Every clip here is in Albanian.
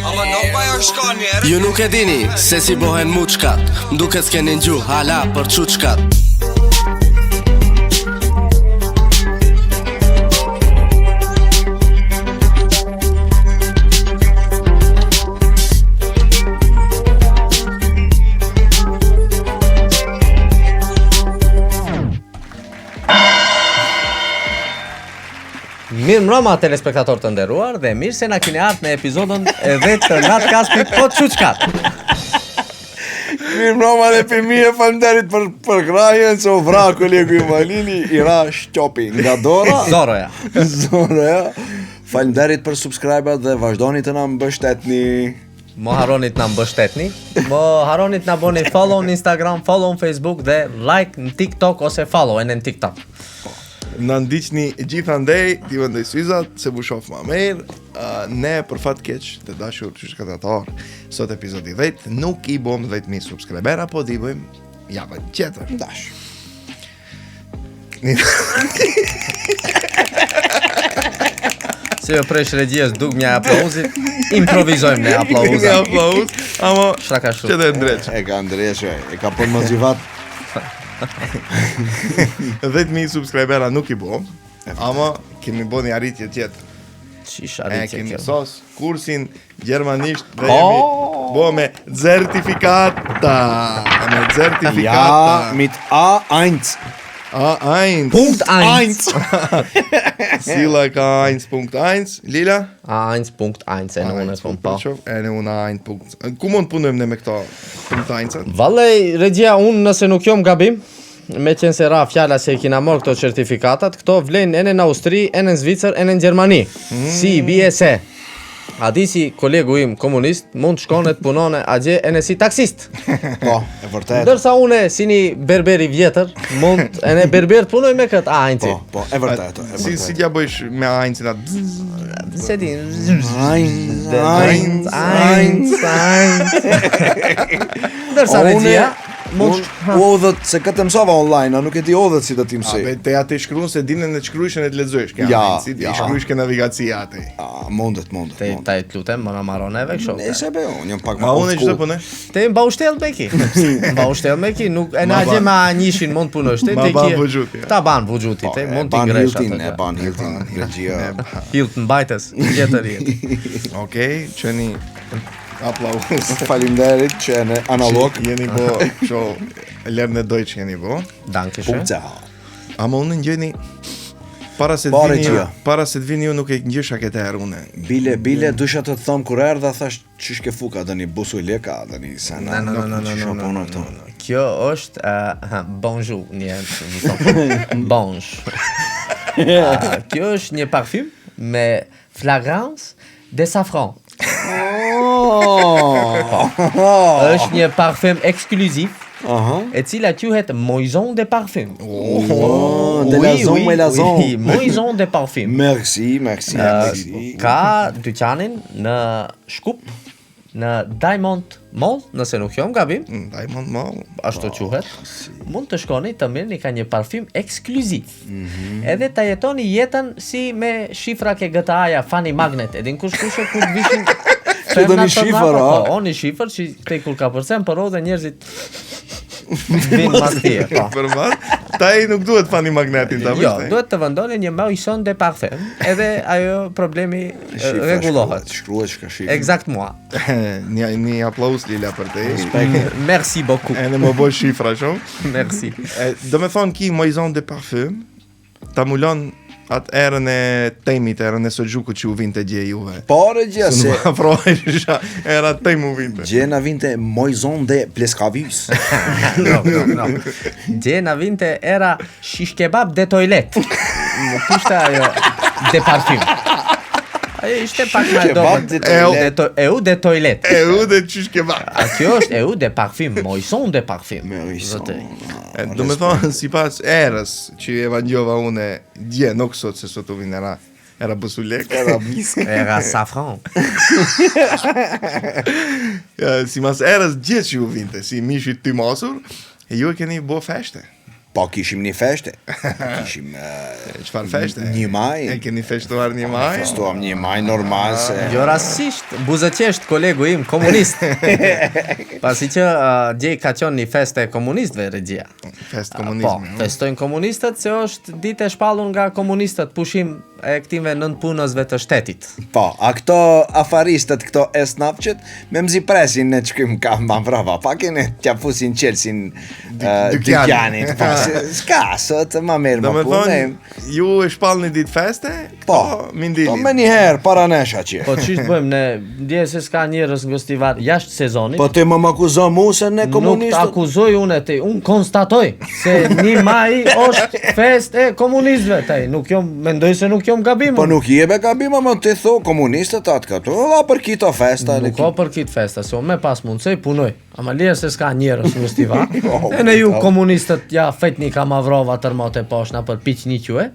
Ama nuk ajo shkon njerë. Ju nuk e dini se si bohen muçkat, duket s'keni ngju hala për çuçkat. Mirë mbrëma telespektator të nderuar dhe mirë se na keni ardhur në episodën e 10 të Natcast po çuçkat. Mirë mbrëma dhe fëmijë, faleminderit për krajën se u vra kolegu i Malini i ra shqopi nga dora. Zoroja. Faleminderit për subscribe-at dhe vazhdoni të na mbështetni. Mo harronit na mbështetni. Mo harronit na bëni follow në Instagram, follow në Facebook dhe like në TikTok ose follow në TikTok. Në ndiqni gjithandej, t'i vëndej syzat, se bu shof ma mirë. Ne për fat keq të dashur çuçkatator, sot epizodi 10 nuk i bom 10.000 subscribera, po t'i bëjmë javën tjetër. Dash. Si e presh regjies duk mja aplauzit, improvizojmë ne aplauzat. Ne aplauz, ama Shraka shu. që dhe ndreq. E ka ndreshe, e ka pun motivat. 10.000 subscribera nuk i bom, ama kemi bo një arritje tjetër. Qish E arritje kemi kjo. sos kursin gjermanisht dhe jemi bo me certifikata. Me certifikata. Ja, mit A1. A1. Punkt 1. Sila ka 1.1. Lila? A1.1 e në unë e thon pa. E në unë A1. Ku mund punojmë ne me këto punkt 1? Vallej, regjia, unë nëse nuk jom gabim, me qenë se ra fjala se i kina marrë këto certifikatat, këto vlenë ene në Austri, ene në Zvicër, ene në Gjermani. Si, bie se. A di si kolegu im komunist mund shkonet punone agje ene si taksist. Po, e vërtet. Ndërsa une si një berberi vjetër mund ene berber të punoj me këtë A1-ci. Po, e vërtet. Si t'ja bëjsh me A1-in atë? Se di. Eins. Ndërsa regjia mund U odhët, se këtë mësova online, a nuk e di odhët si do t'i mësoj. Te ja të shkruan se dinën e të shkruajshën e të lexojsh. Ja, Si ja. të shkruajsh ke navigacia atë. Mundet. ta të lutem, më në maron edhe kështu. Nese be, unë jam pak Ma më unë çdo punë. Te mba ushtell me ki. Mba ushtell me ki, nuk e na gje ma njishin mund punosh te Ma te ban ki. vëxhuti. Ta ban vëxhuti, te mund t'i ban ngresh Hiltin, atë. e ban Hiltin, regjia. Hilton mbajtës, tjetër jetë. Okej, qeni aplauz. Faleminderit që në analog. Jeni bo, kështu lërë në Deutsch jeni bo. Dankeshe. Ama unë ngjeni para se Pare të vini, gjia. para se të vini unë nuk e ngjysha këtë herë unë. Bile, dusha të thom kur erdha thash çish ke fuka dani busu leka, dani sana. No. Kjo është bonjour, një bonj. Kjo është një parfum me fragrance de safran. Është një parfum ekskluziv e cila quhet Maison de Parfum. De la zone me la zone. Oui, Maison de Parfum. Merci. Ka dyqanin në Shkup, në Diamond Mall, nëse nuk jom gabim, Diamond Mall. ashtu quhet. Mund të shkoni të merrni ka një parfum ekskluziv. Edhe ta jetoni jetën si me shifra ke GTA-ja Funny Magnet, edin kush kur vishin do një shifër, a? Po, o një shifër që te kur ka përcen për dhe njerëzit vinë mas tje, po. Përmas, taj nuk duhet fani magnetin ta Jo, vështaj. duhet të vendoni një Maison de Parfum, edhe ajo problemi rregullohet. Shkruaj çka shifër. Exact moi. Një aplaus Lila për te. Merci beaucoup. E në më bëj shifra shumë. Merci. Do me thonë ki Maison de Parfum, ta mulon atë erën e temit, erën e Sogjukut që u vinte gje juve. Po regjia se Nuk afrohesha, era tem u vinte. gjena vinte Maison de Pleskavys. No. Gjena vinte era shish kebab de toilet. Nuk ishte ajo de parfum. Ajo ishte pak më Kebab dobët. de EU de toilet. E u dhe qysh ke ba. A kjo është EU de parfum, Maison de Parfum. Maison. Zotëri. Do me thonë, si pas erës që e vangjova une dje, nuk sot se sot u vinë era busulek. Era safran. Si mas erës dje që u vinte, si mishit ty masur, e ju e keni bo feshte. Po kishim një feshte. Kishim Çfarë feshte? 1 maj. E keni festuar 1 maj? Festuam 1 maj normal se. Jo rastisht, buzëqesht kolegu im komunist. Pasi që djej ka qenë një feste e komunistëve regjia. Fest Po, komunizmi. festojnë komunistët se është ditë e shpallur nga komunistët, pushim e këtive nënpunësve të shtetit. Po, a këto afaristët, këto esnafqet, me mzi presin në qëkim ka ma vrava, pa kene t'ja fusin qelsin dykjanit. Po, s'ka, sot ma mirë Do më me punë. thonë, ju e shpall një ditë feste, Po, mindili. po me njëherë, para nesha që. Po ç'është bëjmë ne, ndje se s'ka njerëz në gostivar jashtë sezonit. Po ti më akuzo mu se ne Nuk të komunistët? akuzoj unë te, unë konstatoj se 1 maj është fest e komunistëve, taj, nuk jom, mendoj se nuk jom gabim. Po nuk jebe ka bima, më ti tho komunistët atë këto, a për kito festa. Nuk ka për kitë festa, se unë me pas mundësoj punoj. Ama lirë se s'ka njerës në gostivar. E në ju komunistët ja fetni ka mavrova tërmote poshna për piq një que.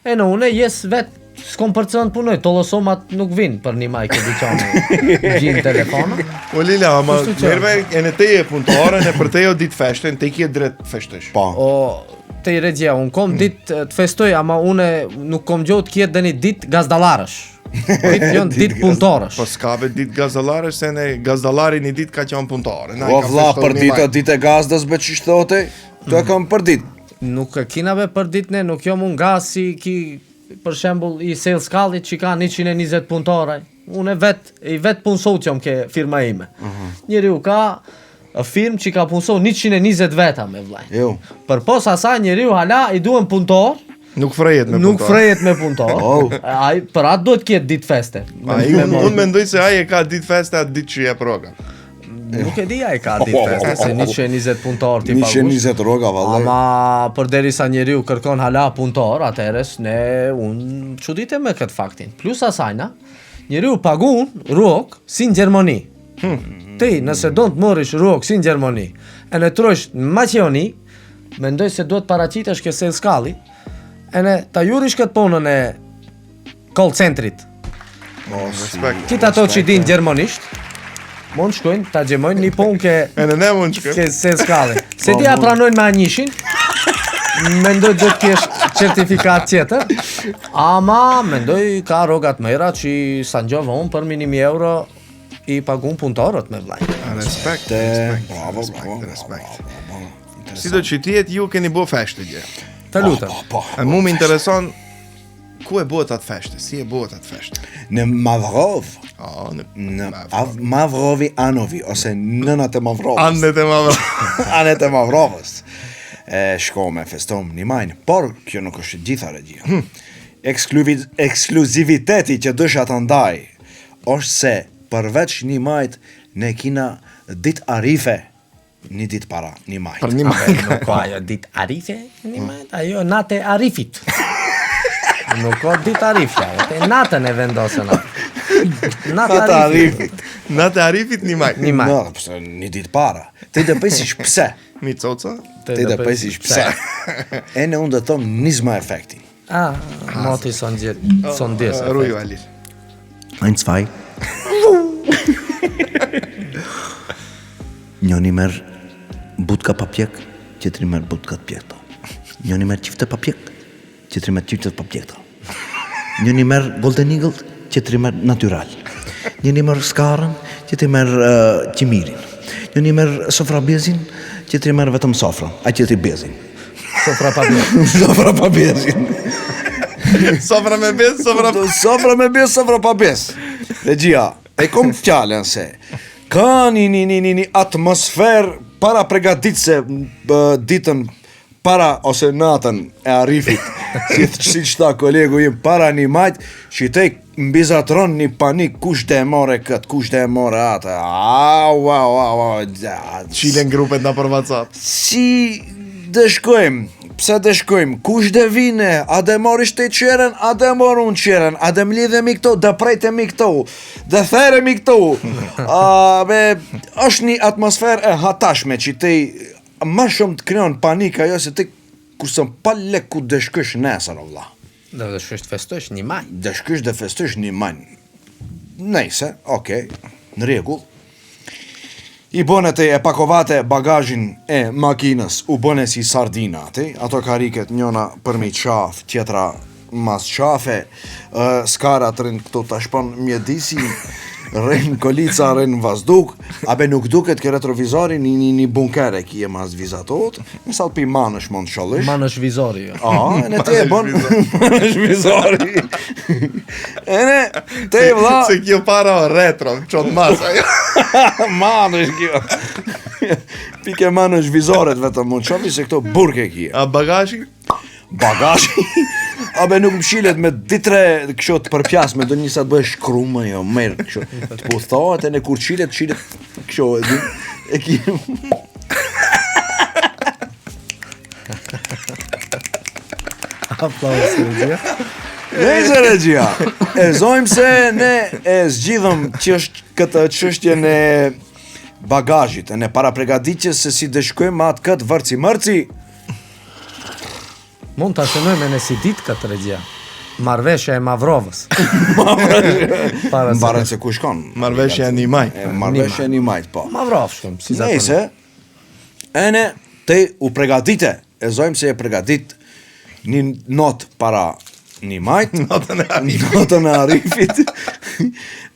E në une jes vetë s'kom për cënë punoj, tolosomat nuk vinë për 1 maj këtë diqonë gjinë telefona. O Lila, ama Kështu që- njerëve e në te e punëtore, në për te jo ditë feshte, në te kje drejt feshtesh. Po, O, te i regjia, unë kom ditë të festoj, ama une nuk kom gjohë të kjetë dhe një ditë gazdalarësh. Ditë jonë ditë punëtorësh. Po s'ka vetë ditë gazdallare, se ne gazdallari një ditë ka qenë punëtore. Na i o ka vlla, feshtuar për 1 maj. ditë e gazdës be që shtote, të e kam për ditë. Nuk e kinave për ditë ne, nuk jom unë nga si ki, për shembull, i sales kallit që ka 120 punëtoraj. Unë i vet punësot jom ke firma ime. Njëri u ka firmë që ka punësot 120 veta me vlajnë. Jo. Për pos asaj njëri u hala i duen punëtor, Nuk frejet me nuk punëtore. frejet me punëtor. Oh. Ai për atë duhet kjetë ditë feste. Unë mendoj se ai e ka ditë feste atë ditë që je proga. Nuk e di ai ka ditë feste, se 120 punëtor ti pagush. 120 roga, vallaj. Ama për derisa njeriu kërkon hala punëtor, atëherës ne unë çuditem me këtë faktin. Plus asajna, njeriu pagun rrok si në Gjermani. Ti nëse do të morrish rrok si në Gjermani, e në trosh në Maqedoni, mendoj se duhet paraqitesh ke sales kalli, e në ta jurish këtë punën e call centrit. Respekt. Kita ato që din gjermanisht, mund shkojnë ta gjemojnë një punë E në ne mund shkëm. ke sales kalli. Se ti ja pranojnë me anjishin, mendoj do të kesh certifikat tjetër, ama mendoj ka rogat mëra që sa ngjova unë për minimi euro i pagun punëtorët me vllaj. Respekt. Bravo, bravo, Respekt. Si do që tjetë ju keni bo feshte gje. Të lutem. Po, E mu më intereson, ku e bëhet atë feshte? Si e bëhet atë feshte? në Mavrov, Në Mavrovi Anovi, ose nënat e Mavrovës. Andet e ma Anet e Mavrovës. Shkome, festom 1 maj, por kjo nuk është gjitha regjia. Ekskluziviteti që dësha të ndaj, është se përveç 1 majt, ne kina dit arife, një dit para 1 maj. Për 1 maj. Nuk ka ajo dit arife, ajo natë e arifit. Nuk ka dit arifja, e natën e vendosën atë. Natë Natë arifit. arifit. Natë e arifit 1 maj. 1 maj. No, pëse një dit para. Ti dhe pësish pse. Mi coca? Ti dhe pësish pse. E në unë dhe thom nizma efektin. Moti son gjithë, son disë. Ruju Alil. 1, 2. Njoni merë butka pa pjek, qëtëri merë butka të pjekta. Njoni merë qifte pa pjek, qëtëri merë qifte pa pjekta. Njoni merë Golden Eagle, qëtëri merë natural. Njoni merë skarën, qëtëri merë qimirin. Njoni merë sofra bezin, qëtëri merë vetëm sofra, a qëtëri bezin. Sofra pa bjerë. Sofra pa bezin. Sofra me bez, sofra pa... Sofra me bez, sofra pa bez. Regjia, e kom fjallën se ka një atmosferë para pregaditse ditën para ose natën e arifit, si qëta kolegu im para 1 majt, që te mbizatron një panik, kush të e more këtë, kush të e more atë, Qilen grupet na për WhatsApp. si dëshkojmë, pse dëshkojmë, kush dhe vine, a dhe morish të qeren, a dhe morun qeren, a dhe mlidhemi këto, dhe prejtemi këto, dhe theremi këto, është një atmosferë e hatashme që ti ma shumë të kryon panika, jo se ti kurse pa lek ku dëshkësh nesër, o vlla. Dhe dhe shështë festosh 1 maj. Dëshkësh dhe festosh 1 maj. Nejse, okej, në rregull. I bënete e pakovate bagazhin e makinës, u bëne si sardina, ato kariket njona përmi qaf, tjetra mas qafe, skarat rrin këto të shpon mjedisi, rrin kolica, rrin vazduk, abe nuk duket ke retrovizori një bunkere ki e mas vizatot, misal pi manësh mund shëllish. Manësh vizori, jo. E ne te e bon manësh vizori. E ne te e vla Se kjo para retro, qot masa. manësh kjo. Pike manësh vizoret vetëm mund shofi se këto burke kje. A bagazhi? Bagazhi. Abe nuk më shilet me ditre kësho të përpjas me do njësa të bëhe shkrumë, jo, merë kësho. Të po thohet e në kur shilet kësho e ki... Aplaus, regjia. Nëjse regjia, e zojmë se ne e zgjidhëm që është këtë çështjen e bagazhit, e ne para pregaditjes se si dëshkojmë atë këtë vërci mërci. Mund të shënojmë në si ditë këtë regjia. Marrveshja e Mavrovës. Mbaret se ku shkon. Marrveshja një maj. Marrveshja një majt, po. Mavrov shkëm, si zakonisht. Nëjse, ene te u pregadite, e zojmë se e pregadit një not para një majt, notën e Arifit,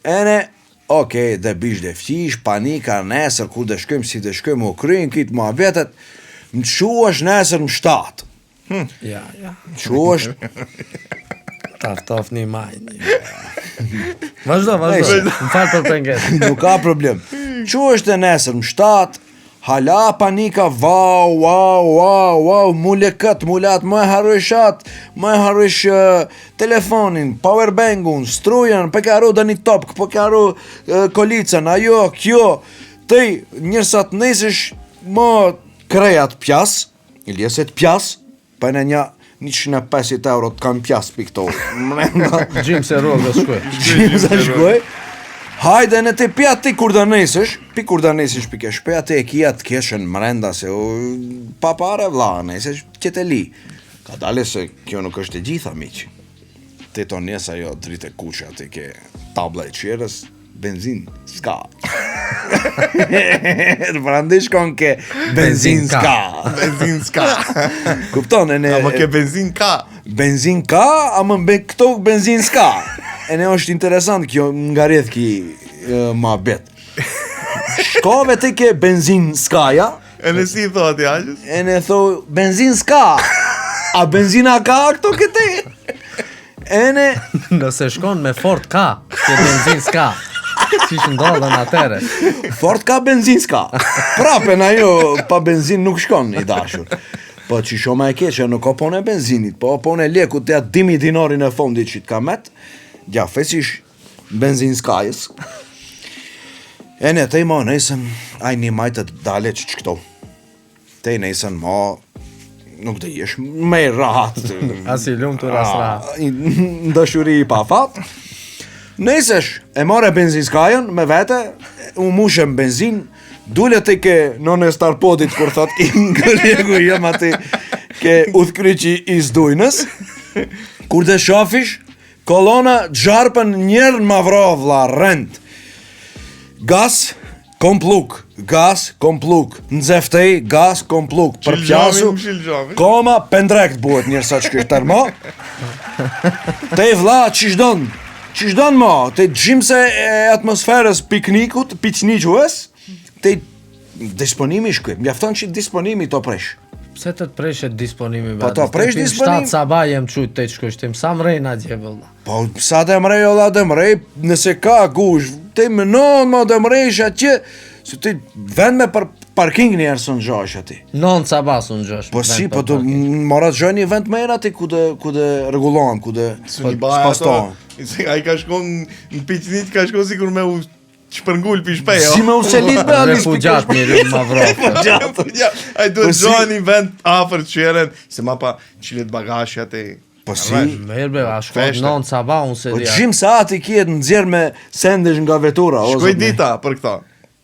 ene, okej, dhe bish dhe fqish, panika, nesër, kur dhe shkëm, si dhe shkëm, u kryin, kitë mua vetet, më quash nesër më 7. Ja. Quash, Tartof një majnë. Vazhdo. Më falë për penget. nuk ka problem. Quash të nesër më 7, hala panika, wow, mule këtë, mulat, më e harësh telefonin, powerbankun, strujen, për ka ru dhe një topk, për ka ru kolicën, ajo, kjo, të njërsat nesësh më krejat pjas, iljeset pjas, për në një 150 euro të kam pjas për këto. Gjim se rogë shkoj. Gjim se shkoj. Hajde në të pja ti kur da nesësh, pi ke shpeja të e kia të keshen mrenda se pa pare vla, nesësh që të li. Ka dale se kjo nuk është e gjitha miq. Te to njesa jo drite kuqa të ke tabla e qeres, benzin s'ka. Të prandi shkon ke benzin s'ka. Benzin s'ka. Kupton, e ne... A më ke benzin ka. Benzin ka, a më be këto benzin s'ka. E ne është interesant kjo nga rreth ki ma bet. Shkove të ke benzin s'kaja. E në si thot ja. E ne tho benzin s'ka. A benzina ka këto këte? E ne... Nëse shkon me Ford ka, që benzin s'ka. Qish ndodhen atere. Ford ka benzin s'ka. Prape na jo pa benzin nuk shkon i dashur. Po që shoma e keqe nuk o pone benzinit, po o pone leku të atë 10.000 dinarin e fondit që t'ka met, gja fesish benzin s'kajës. E ne te ma nesën, aj një majtët dale që këto. Te nesën ma, nuk dhe jesh me rahat. Asi lumë të rasra. Ndëshuri i pa fat. Nesësh, e more benzin s'kajën me vete, u mushem benzin, dule të ke none starpodit kur thot ki kolegu jem ati ke udhkryqi i zdujnës, kur dhe shafish, kolona gjarpën njerën Mavrovla rend. Gas, kompluk, nxeftej, gas, kompluk, përpjasu, koma, pendrekt buhet njërsa që kështë termo. Te vla, qishdon ma, te gjimse e atmosferës piknikut, piqniques, te disponimi shkujt, mjafton që disponimi të presh. Pse të preshet disponimi? Po të presh disponimi? 7 sabaj jem qujt të qështim, sa mrejna djevëlla. Po sa të mrej, ola të mrej, nëse ka gush, te mënon ma të mrejsh atje, se ti vend me parking njerë së në gjosh ati. 9 sabaj së në gjosh. Po si, po të morat gjoj një vend me ati ku dhe regulohen, ku dhe spastohen. A i ka shkon në piqnit, ka shkon sikur me u shpërngull pi shpejo. Si me u selit me alis Refugjat njëri në Mavrov. A i duhet gjoj një vend afer të qeren, se ma pa qilet bagashja te... Po si? Merbe, a shkon 9 sabaj unë se Po dhja. gjim sa ati kjetë në dzirë me sendesh nga vetura. Shkoj dita për këta.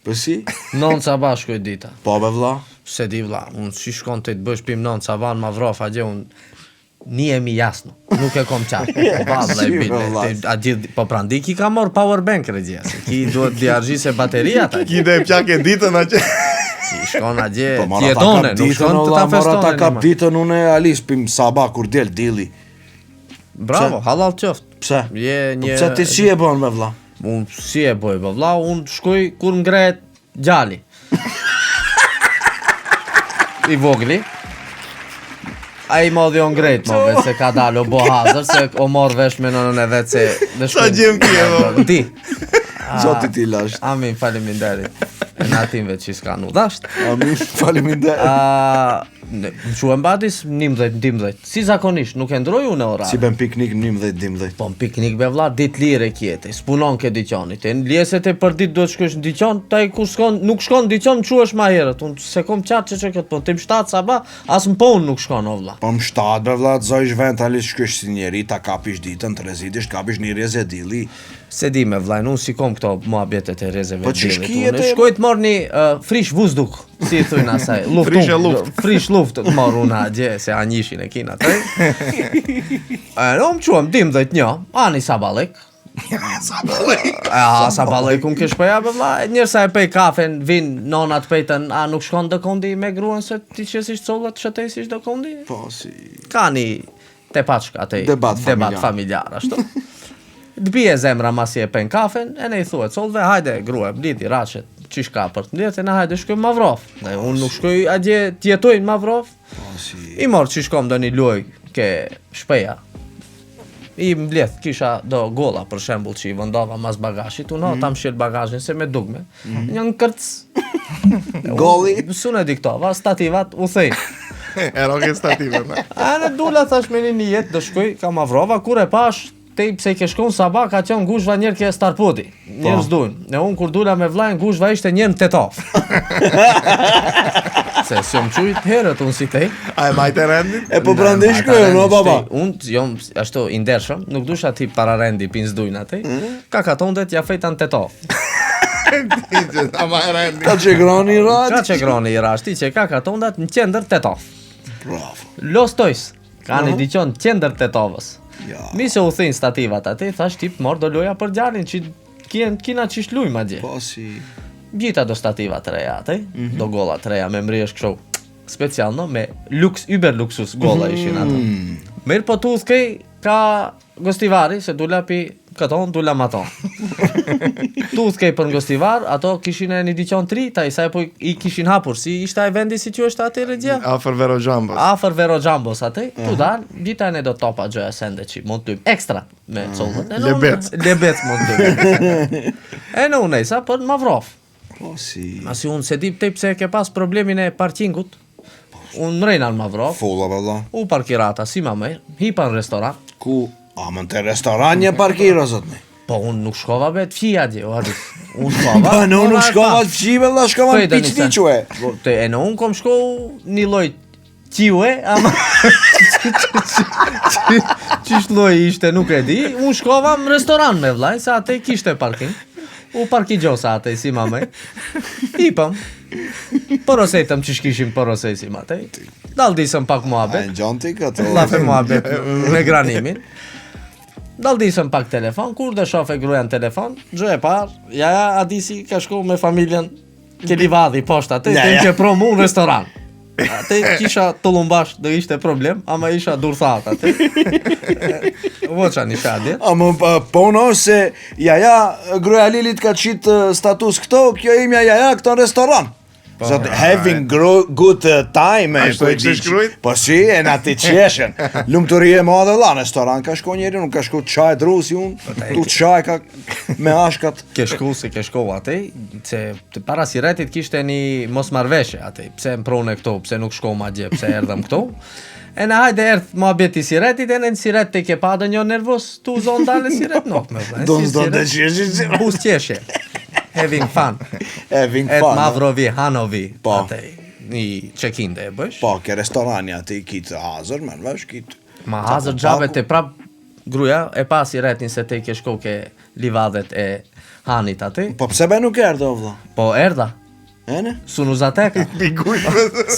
Po si? 9 sabaj shkoj dita. Po be vla. Se di vla, unë që shkon të bësh pim 9 sabaj në Mavrov, a gje unë Nihemi jasno, nuk e kom qartë. Valla e bile. Po prandi ki ka marr power bank regjia. Ki duhet diargji se bateria ta. Ki dhe pjake ditën atje. Ki shkon atje, ti jetone, nuk shkon të ta Mora ta kap festone. ditën unë e Alis pim sabah kur del dilli. Bravo, halal qoftë. Pse? Je një Pse ti si e bën me vlla? Unë si e boj, po vlla, unë shkoj kur ngrehet gjali. I vogli. A i modhi o ngrejt, mo, veç se ka dalë o bo hazër, se o morë vesh me nënën e vetë se... Sa gjem ki e, mo? Ti. Zoti ti lasht. Amin, faleminderit. E në atimve që s'ka nu dasht. Amin, faleminderit. Në quem badis 11-12. Si zakonisht, nuk e ndroj unë e orarë. Si ben piknik 11-12. Po në piknik be vlla, dit lire kjete, s'punon ke diqanit. E në ljeset e për dit do të shkosh në diqan, taj kur shkon, nuk shkon në diqan, më quesh ma herët. Unë se kom qatë që këtë, po tim 7 saba, as më pon nuk shkon o vlla. Po më 7 be vlla, të zojsh vend Alis shkysh si njeri, ta kapish ditën, të rezitisht, kapish një reze dilli. Se di me vllajn, unë si kom këto muhabetet e rezeve Po që dillit. shkijet e- Shkoj të marr një frish vuzduk, si i thujnë asaj, luft. Frish e luft. Frish luft të marr unë agje, se anjishin e kina të. Në më quam, 12-1, ani sabalek. Sabalek unë kesh pëja, be vlla, njërsa e pej kafen, vin nonat pejtën, a nuk shkon dë kondi me gruan se ti qesish collat, shëtesish dë kondi? Po si... Ka një tepaçka te Debat familjar. ashtu. Të bie zemra masi e pen kafen, e ne i thuhet solve, hajde grua, bliti, rachet, qish ka për të mbledh, e na hajde shkojmë Mavrov. Ne unë nuk shkoj atje të jetoj në Mavrov. I mor qish kom do një loj ke shpeja. I mbledh, kisha do golla për shembull që i vendova mas bagazhit, unë ta mshil bagazhin se me dugme. Një kërc. Golli? Sunë diktova, stativat u thej. E roke stative, me. A në dula thash me një jet do shkoj ka Mavrova, kur e pash te pse ke shkon sabah ka qenë ngushva njerë ke starpodi. Njerëz dujnë. E unë kur dula me vllajën ngushva ishte njerë në tetov. Se s'jom qujt herët unë si tej. A e majte rendin? E po prandaj shkoj, no baba. Unë jom ashtu i ndershëm, nuk dusha ti para rendi pin s'dujnë atej. Ka katondet ja fejtan tetov. Ama e rendin. Ka që grani Ka rat. që groni i rashti që ka katondet në qendër tetov. Bravo. Lostojs. Ka një diqon qendër tetovës. Ja. Mi se u thejnë stativat atë, thash tip mor do loja për gjalin që kina qish luj ma gje. Po si... Gjita do stativat të reja atë, do golla të reja me mriesh kështu special no, me lux, uber luksus golla ishin atë. Mirë po tu thkej ka gostivari, se dula pi këton, dula maton. Tu thkej për gostivar, ato kishin e një diqon tri, ta isaj po i kishin hapur, si ishta e vendi si që është atë regjia? Afer Vero Gjambos. Afer Vero Gjambos atë, tu dal, gjita e ne do topa gjoja sende që mund të ekstra me collët. Lebec. Lebec mund të E në unë sa për Mavrov. Po si... Asi unë se dip te pse ke pas problemin e parkingut. Unë mrejna në Mavrov, Fulla valla. u parkirata si ma me, hipa në restoran. Ku... A më të restoran një parkira, zotni. Po unë nuk shkova be të fija dje, o adis. Unë shkova... Pa në unë nuk shkova të fqive, la shkova në Pejtë piqni quhe. E në unë kom shko një loj qiue, ama... Qish loj ishte nuk e di, unë shkova në restoran me vlaj, se ate kishte parking. U parkigjosa ate si ma me. Hipëm. Porosetëm që shkishim porosesim ate. Dal disëm pak A muhabet. në gjanti këto. Lafe muhabet me granimin. Dal disëm pak telefon, kur dhe shofe gruja në telefon, gjë e par, ja Adisi ka shku me familjen ke livadhi poshtë atë, të që promu në restoran. Atë kisha të lumbash dhe ishte problem, ama isha durthat atë. Voqa një shadje. A më po në se jaja gruja Lilit ka qitë status këto, kjo imja jaja këto në restoran. Zot, having good time. Ashtu e kështë shkrujt? Po si, e në ati qeshen. Lumëtëri e madhe la, në restoran ka shko njeri, nuk ka shko qaj drusi unë, tu qaj ka me ashkat. Ke shku se ke shku atë, se të para siretit kishte një mos marveshe atë, pse më prone këto, pse nuk shko ma gje, pse erdhëm këto. E në hajde erdh ma beti siretit, e në siret të ke padë një nervos, tu zonë dale siret nuk me vë. Do të qeshin. Bus qeshe. Having fun. Having Et fun. Mavrovi, Hanovi, Po. atë, një check-in dhe e bësh. Po, ke restorani ati kitë hazër, men vesh kitë. Ma hazër gjabe të prap gruja, e pas i retin se te ke shko ke livadhet e Hanit atë. Po pse be nuk erdhe, o vlla? Po erda, Ene? sunuzateka. Piguj.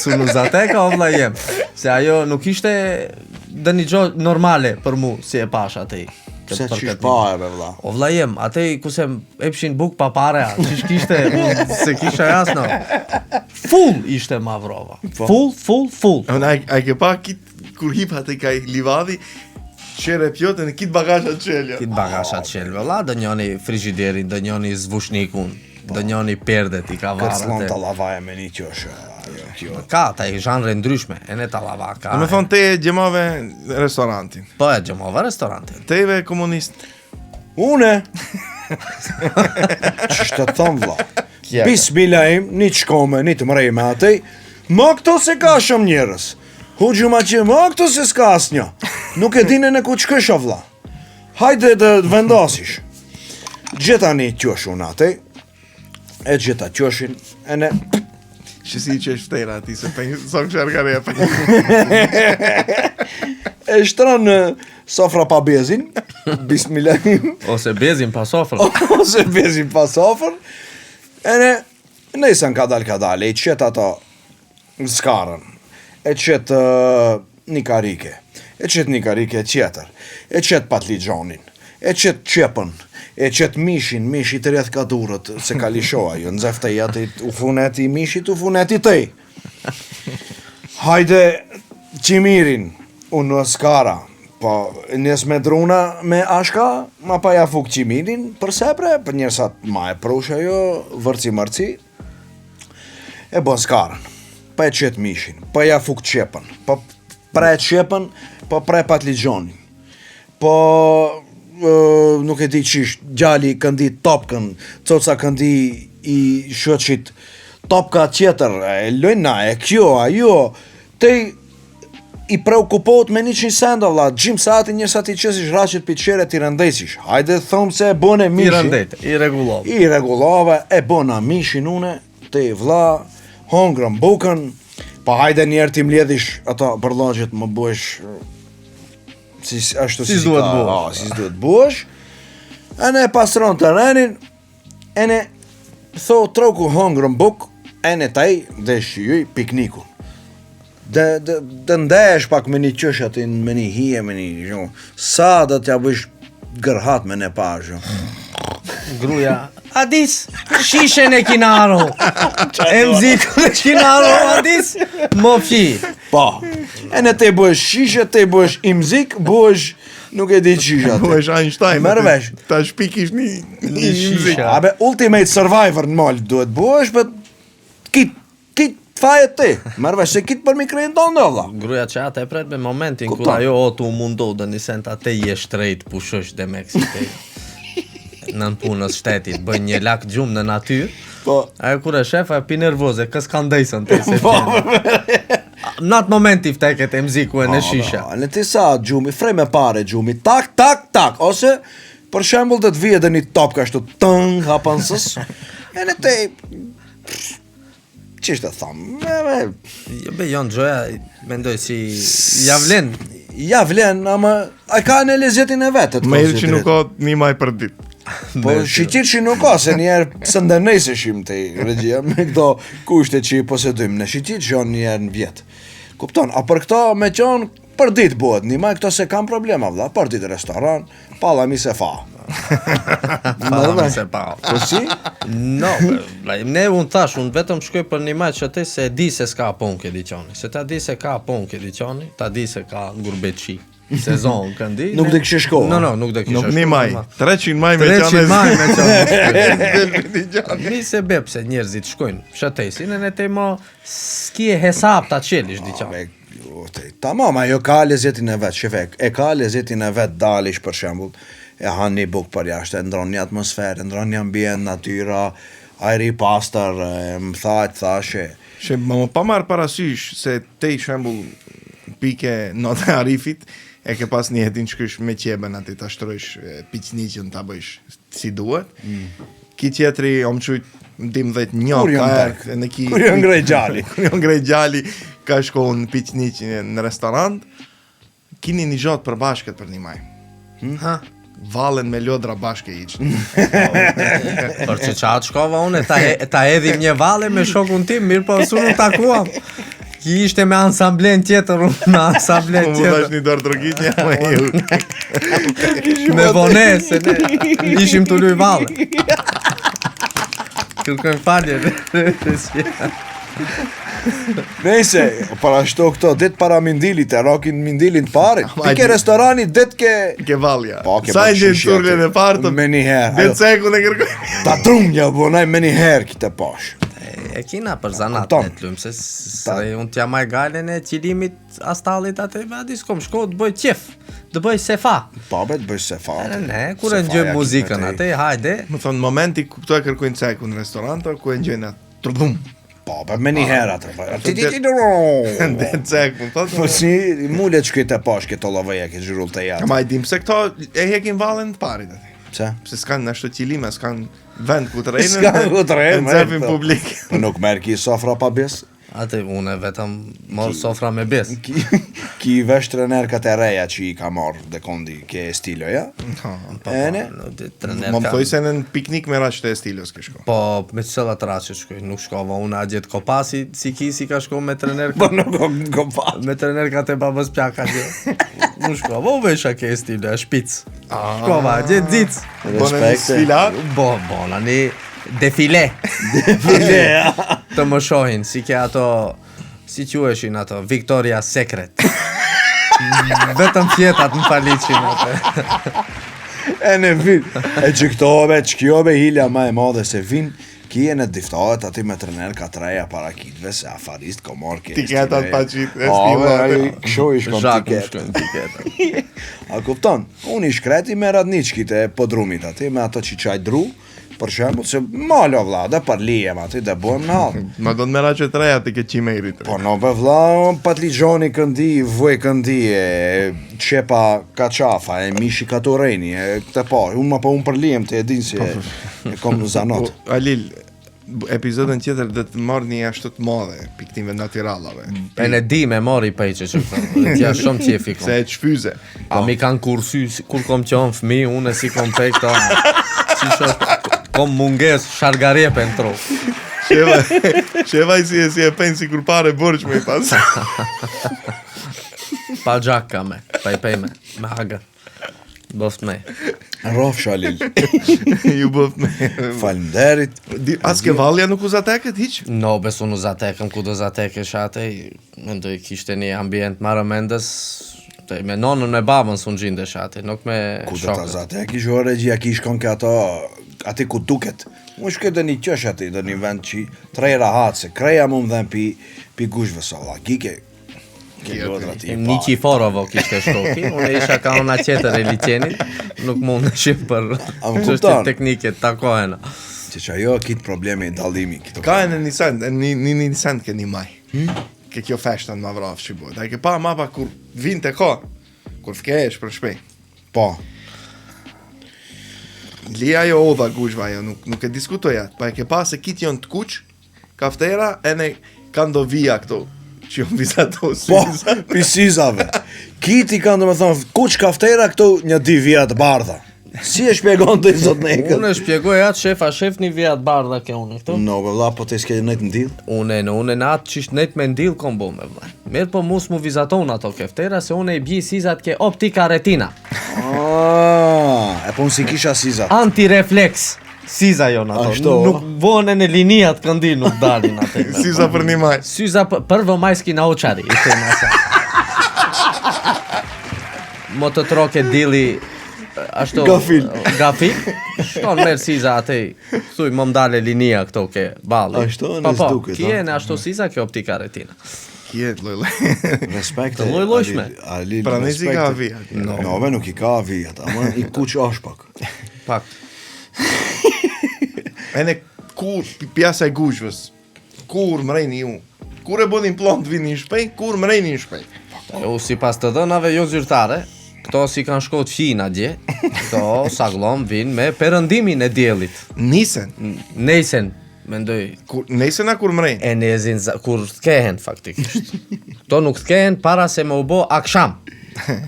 Sunuzateka o vlla jem. Se ajo nuk ishte dhe një gjo normale për mu, si e pash atej. Se qish pa e be vlla. O vlla jem, atej ku se epshin buk pa pare, qish kishte, se kisha jasno. Full ishte Mavrova. Full. A ke pa kur hip atej kaj livadi, qere pjote në kit bagashat qelja. Kit bagashat qelve, vlla, dë njoni frigiderin, dë njoni zvushnikun, dë njoni perdet i ka Kërclon varate. tallavaja me një qëshë. Ka, ta i zhanre ndryshme, e ne tallava ka. Me thonë te gjemave restorantin. Po e gjemova restorantin. Teve komunist. Une Qështë të thëmë vla Bismillahim, një të shkome, një të mërej me atej Ma këto se ka shumë njërës Hugjë ma që ma këto se s'ka as një Nuk e dine në ku qëkësha vla Hajde të vendasish Gjeta një qëshu në atej E gjeta qëshin E ne Që si që është ftera ati se për sa kësharkare e për E shtron në sofra pa bezin Bismillahim Ose bezin pa sofrë. Ose bezin pa sofrë E ne isën ka dal E qëtë ato në skarën E qëtë një karike E qëtë një karike tjetër E qëtë patligjonin E qëtë qepën E qëtë mishi të rreth ka durët Se ka lishoa ju Nëzefte jatit u funeti mishit u funeti tëj Hajde qimirin Unë në skara Po njës me druna me ashka Ma pa ja fuk qimirin Për sepre për njësat ma e prusha jo Vërci mërci E bon skarën Pa e qëtë mishin Pa ja fuk qepën Pa pre qepën Pa pre patligjonin Po nuk e di qish Gjali këndi topkën Coca këndi i shoqit Topka tjetër E lojna e kjo ajo Tej I preokupot me 100 senda vlla, gjim sati një sati qësish raqet për qere t'i rëndesish. Hajde thëmë se e bëne mishin. I rëndet, i regullove. I regullove, e bëna mishin une, te vlla, hongrën bukën, pa hajde njerë ti mledhish ato përlogjet më bësh si ashtu Si s'duhet bësh. Si s'duhet bësh. E ne pastron të renin, e ne tho troku hongrën buk, e ne taj dhe shqyuj piknikun. Dhe ndesh pak me një qësh atin, me një hije, me një shumë. Sa dhe t'ja bësh gërhat me ne pa shumë. Gruja, Adis, shishen e kinaro. E mzikën e kinaro, Adis, më fji. Pa, e në te bësh shishe, te bësh imzik, bësh nuk e di qisha te. Bësh Einstein. Merë vesh. Ta shpikish një shishe. Abe, Ultimate Survivor në mall duhet bësh, për kit fajet ti. Merë vesh, se kit për mikrejnë tonë, valla. Gruja që atë e pret me momentin kur Kupton. ajo o t'u mundu dhe një sent atë je shtrejt pushosh dhe Meksikej. Nën punës shtetit, bëj një lak gjumë në natyrë. Po. Ajo kur e shefa e pi nervoze, kës ka ndejsën të se në atë moment i vteket e mziku e në shisha. Në ti sa gjumi, frej me pare gjumi, tak, ose për shembull të vije dhe një top ka shtu tëng, hapansës, e në te, qishtë të thamë, Jo be, Jon Gjoja, mendoj si javlen. ja vlen, ama a ka në lezetin e vetet. Me irë që nuk ka një maj për dit. Po shiqir që nuk ka, se njerë së ndërnej se shim të regjia, me këto kushte që i posedujmë, në shiqir që janë njerë në vjetë. Kupton, a për këto me qonë, për dit bëhet, një maj këto se kam problema, vla, për dit restoran, pala mi se fa. Fala me se pa. Po si? No, ne unë thash, unë vetëm shkoj për një maj që te se di se s'ka pun ke diqoni. Se ta di se ka pun ke diqoni, ta di se ka ngurbeqi. Sezon këndi. Nuk dhe kështë shko. No, nuk dhe kështë Nuk shko. një maj. 300 maj me 300 maj me qanë. qanë. Nise bep se njerëzit shkojnë shatesin, e ne te mo s'ki e hesap ta qelish diqoni. Tamam, ajo ka lezetin e vetë, shifek, e ka lezetin e vetë dalish për shembull, e han një buk për jashtë, e ndron një atmosferë, ndron një ambient, natyra, ajri pastër, më thashe. Që më pa marrë parasysh se te i shembull pike note Arifit, e ke pas një jetin shkysh me qeben ati ta shtrojsh piqniqën ta bëjsh si duhet. Ki tjetri om qujt dim dhe një Kur jam ka tek? Kur jam ngrej gjali. Kur jam ngrej gjali, ka shko në piqniq në restorant, kini një gjatë për bashkët për një maj. Ha? Valen me lodra bashke iqë. Për që qatë shkova une, ta edhim një vale me shokun tim, mirë po su nuk takuam. Ki ishte me ansamblen tjetër, unë me ansamblen Mu dash tjetër. një dorë drogitja me ju. Me vones, se ne ishim të luj valle. Kërkojmë falje. Nëse, para shto këto, det para Mindilit, e rokin Mindilin të parit. Ti ke restorani, det ke... Ke valja. Po, ke Sa bërë e gjenë shishja, turlën e partë? Me njëherë. Dhe ceku në kërkoj. Ta trunja, bonaj me njëherë kite pash. E kina për zanat Kupton. në të lumë, se unë t'ja maj galen e qilimit astallit atë, a diskom shko të bëj qef, të bëj sefa. Pa be të bëj sefa. Ne, kur e ngjojmë muzikën atë, hajde. Më thonë, momenti ku këto e kërkojnë ceku në restoranta, ku e ngjojnë atë trdhum. Pa be me njëherë atë. Dhe ceku, më thotë. Po si, mullet shkujt e pash këto loveja, ke gjyrull të jatë. Ma i dim se këto e hekin vallen të parit aty. Pse? Se s'kanë në ashtu qilime, s'kanë vend ku të rejnë. S'kanë ku të rejnë, Në zepin publik. Po nuk merë ki sofra pa bes? Atë unë vetëm morë sofra me bes. Ki vesh trenerkat e reja që i ka marrë dhe kondi ke stilo, ja? Ene? Më më thoj se në piknik me raqët e stilos ke shko. Po, me cëllat raqë shkoj, nuk shkova unë a gjithë kopasi, si kisi ka shko me trener. Po nuk o pas. Me trener ka te babës pjaka gjë. Nuk shkova, u vesha ke stilo, e shpic. Shkova, gjithë dzic. Bone një sfilar. Bona një defile. Të më shohin, si ke ato, si queshin ato, Victoria's Secret. Vetëm fjetat në faliqin atë. E në vin. E që këtove, që kjove hilja ma e madhe se vin, ki e në diftohet ati me trener ka treja para kitve se afarist ko marrë ke Tiketat pa qitë, e stilo. stilo atë. Kësho i shkom Zhak më tiket. shkojnë tiketat. A kupton, unë i shkreti me radniçkit e podrumit ati, me ato që qaj dru, për shembull se malo vlla, dhe për lijem aty dhe bojmë në halë. Ma do të me raqët reja të ke qimejrit. Po no be vlla, patligjoni këndi, vuj këndi, e qepa kaçafa, e mishi katoreni, e këte pa, unë për lijem të edin si e kom në zanot. Alil, epizodën tjetër dhe të marrë një ashtu të madhe, piktimeve natyralave. E në di me mori pejqe që këtë, tja shumë qefi kom. Se e qfyze. A mi kanë kursy, kur kom qënë fmi, unë e si kom pej këta, si shosh, kom munges, shargarje për në tro. Sheva i si e pen si kur pare borç me i pas. Pa gjak ka me, pa i pej me hagër. Boft me. Rof shalil, Ju bëft me. falemderit. As ke valja nuk u zateket hiq? No, besu në zatekëm, ku do zatekesh atë, mendoj kishte një ambient marë mendës, me nonën e babën s'unë gjindesh atë, nuk me Ku do ta shokët. zate, e kish ore gjia kish kon ke ato, ati ku duket. Unë shkët dhe një qësh ati, dhe një vend që trej rahat, se kreja mu më dhen pi gushve sa valla, kike lodra ti. Një qiforovo kishte shkoki, unë isha ka ona qeter e liqenit, nuk mund në shim për A më qështje kupton? teknike të takohena. Që që ajo kitë problemi i dallimi. Ka e në një send, një send ke një maj. Ke kjo feshtan ma vraf që bojt. A ke pa mapa kur vin të ka, kur fkesh për shpej. Po, Lija jo odha gushva jo, nuk e diskutoja, pa e ke pa se kit jon të kuq, kaftera, e ne kanë do vija këto, që jon vizato po, syza. pisizave. Kiti kanë dhe me thonë, kuq kaftera këto një di vija të bardha. Si e shpjegon të i zot nekët? Unë e shpjegoj atë shef një vijat bardha ke unë këto. No, be vlla, po të s'ke nëjtë në dil? Unë në atë qisht net me ndil kom bo me vla. Mirë po mus mu vizaton ato keftera, se unë e bji sizat ke optika retina. E po unë si kisha sizat. Antirefleks. Siza jon ato. Ashtu? Nuk vone në linijat këndi nuk dalin atë. Syza për një maj. Syza prvo majski na oqari, ishte në asa. Mo të troke dili ashtu gafil. Shkon merë siza atë. Thuj më mdale linija këto ke balli. Ashtu, Po, në s'duket, kje a? në ashtu siza ke optika retina. Kjet, lojle. Respekte. Të lloj-llojshme. Alil, Pra ne si ka vijat. Nove nuk i ka vijat, ama i kuq është pak. Pak. E ne kur pjasa e gushvës, kur mrejni ju, kur e bodin plant vini në shpej, kur mrejni në shpej. U si pas të dhënave jo zyrtare, këto si kanë shkot fina dje, këto saglom vinë me perëndimin e diellit. Nisen, Nejsen, mendoj, nesena kur mrejnë. e nezin kur t'kehen faktikisht. Këto nuk t'kehen para se me u bo aksham.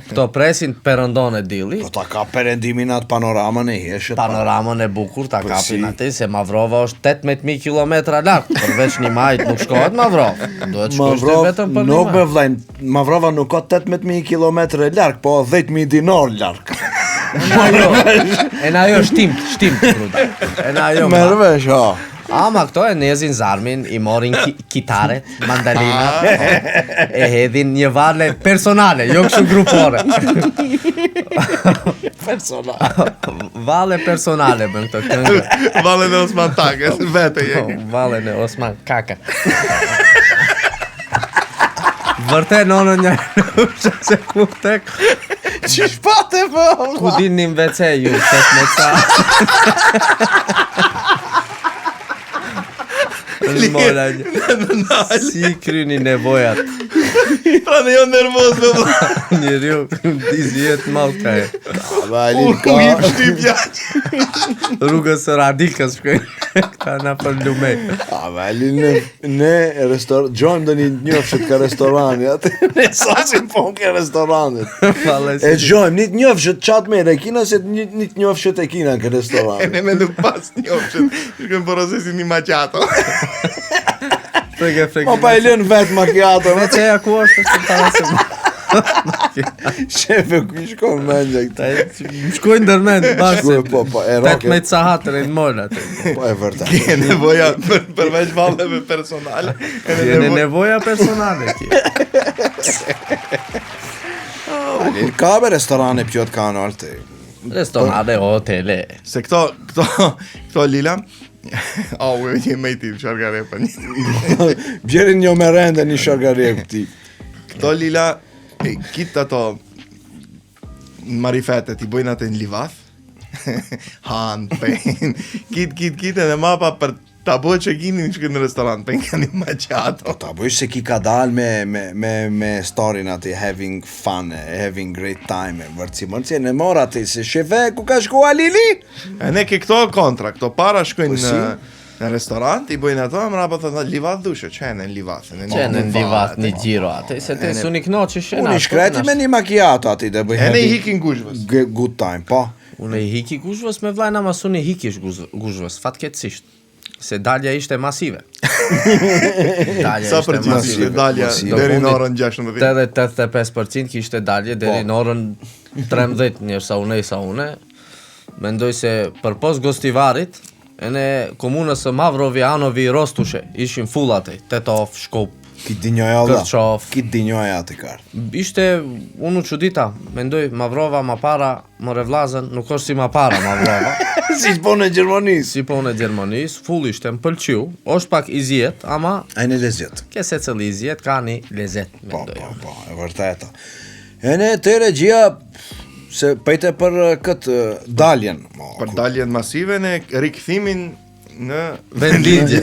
Këto presin perëndon e dilli. Po ta ka perëndimin atë panoramën e heshët. Panoramën e bukur ta kapin si. aty se Mavrova është 18.000 kilometra larg. Përveç një majt nuk shkohet Mavrov. Duhet shkosh ti vetëm për nuk një me vllajn, Mavrova nuk ka 18.000 kilometra larg, po 10.000 dinar larg. E na jo shtimt kruda. E na jo. Merr vesh, ha. Ama këto e nezin zarmin, i morin kitare, mandalina, e hedhin një vale personale, jo kështu grupore. Vale personale bën këto këngë. Vale në Osman Takes, vete je. Vale në Osman Kaka. Vërtet nonën një nusha se ku tek. Çish pate po? Ku din një WC ju, tek me ca. Mola, si kryni nevojat. Pra në jo nervoz me vla. Njeriu diziet mal ka e. Valin U i shtyp jaq. Rrugës së Radikës shkoj. Këta na për lume. Valin ne restorant, gjojmë do një njofshit ka restorani atë. Ne sosim po ke restoranit. E gjojmë, një njofshit qatë mere e kina se një njofshit e kina ke E restoranit. ne me nuk pas një option. Shkojmë porosesin një macchiato. Frege. Po pa e lën vetë macchiato. Me që ku është para se Shefe ku i shkon mendja këta. shkojnë ndërmend bashkë. Po, e roke. 18 sahat rejnë mollë atë. Po e vërtet. Ke nevoja përveç valleve personale. Jene nevoja personale ki. Ka be restorane pjot kanë alte. Restorane, hotele. Se këto lila u një mejti shargare pa një. Bjerin një merende një shargare këti. Këto lila kitë ato marifete ti bojnë atë në livath. Han, pen. Kitë edhe mapa për ta bojë që gini në shkën në restorant, pen ka një macchiato. Ta bëjsh se ki ka dal me storin ati having fun, having great time, mërci, në mora ati se shefe ku ka shku Alili? E ne ke këto kontra, këto para shkojnë si? në restorant, i bojnë ato, më rapa thënë, livath dushe, qenë në livath. Qenë në livat një gjiro atë, se te su një knoqë shena. Unë i shkreti me një macchiato ati dhe bëj E ne i having hikin gushvës. good time, po. Unë i hiki gushvës me vlajna, mas unë i hikish gushvës, fatkeqësisht. Se dalja ishte masive. Sa përgjithë ishte dalja deri në orën 16. 85% kishte dalje deri në orën 13, njërsa une. Mendoj se për pos gostivarit, e ne komunës së Mavrovi, Anovi, Rostushe, ishin full atej, Tetov, Shkop, Kitë dinjoja Allah, Kërqov. kitë dinjoja ati karë. Ishte, unë qudita, mendoj, Mavrova ma para, more vlazën, nuk është si ma para Mavrova. Si po në Gjermanis. Si po në Gjermanis, full ishte më pëlqiu, është pak i zjet, ama A në lezjet. ke se cëli i zjet, ka një lezet, mendoj. Po, e vërteta. E ne të regjia, se pejte për këtë daljen. Për daljen masive në rikthimin në Vendingje.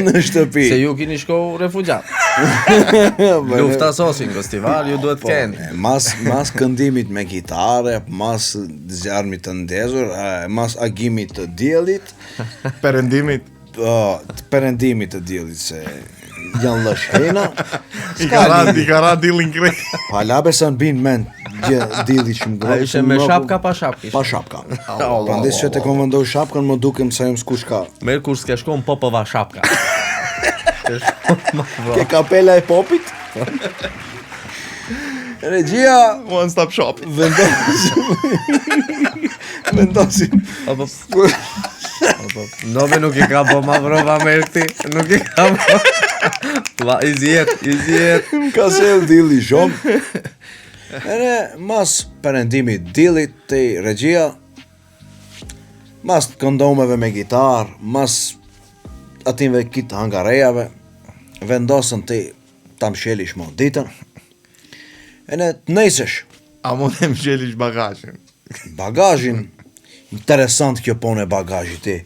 Në shtëpi. Se ju kini shko refugjat. Lufta sosin, festival, ju duhet keni. Mas këndimit me gitare, mas zjarmit të ndezur, mas agimit të diellit, perëndimit. perëndimit të diellit se janë lëshhena. I ka ra dillin krejt. Pa labe sa në binë men diellit që më A grobë. ishe me shapka pa shapka? Pa shapka. Prandaj që të konvendoj shapkën, më dukem sa jam s'kush ka. Merë kur s'ke shko më popëva shapka. Ke kapela e popit? Regjia One stop shop. vendosim. Nove nuk i ka bo Mavrova Merti, nuk i ka bo. Va, i zjet. Ka sel dilli shumë. Ere, mas perëndimit dillit të regjia, mas kondomeve me gitar, mas atinve kitë hangarejave, vendosën të ta mshelish mo ditën, e ne të nejsesh A mund e mshelish bagazhin. bagazhin, interesant kjo pone bagazhi ti.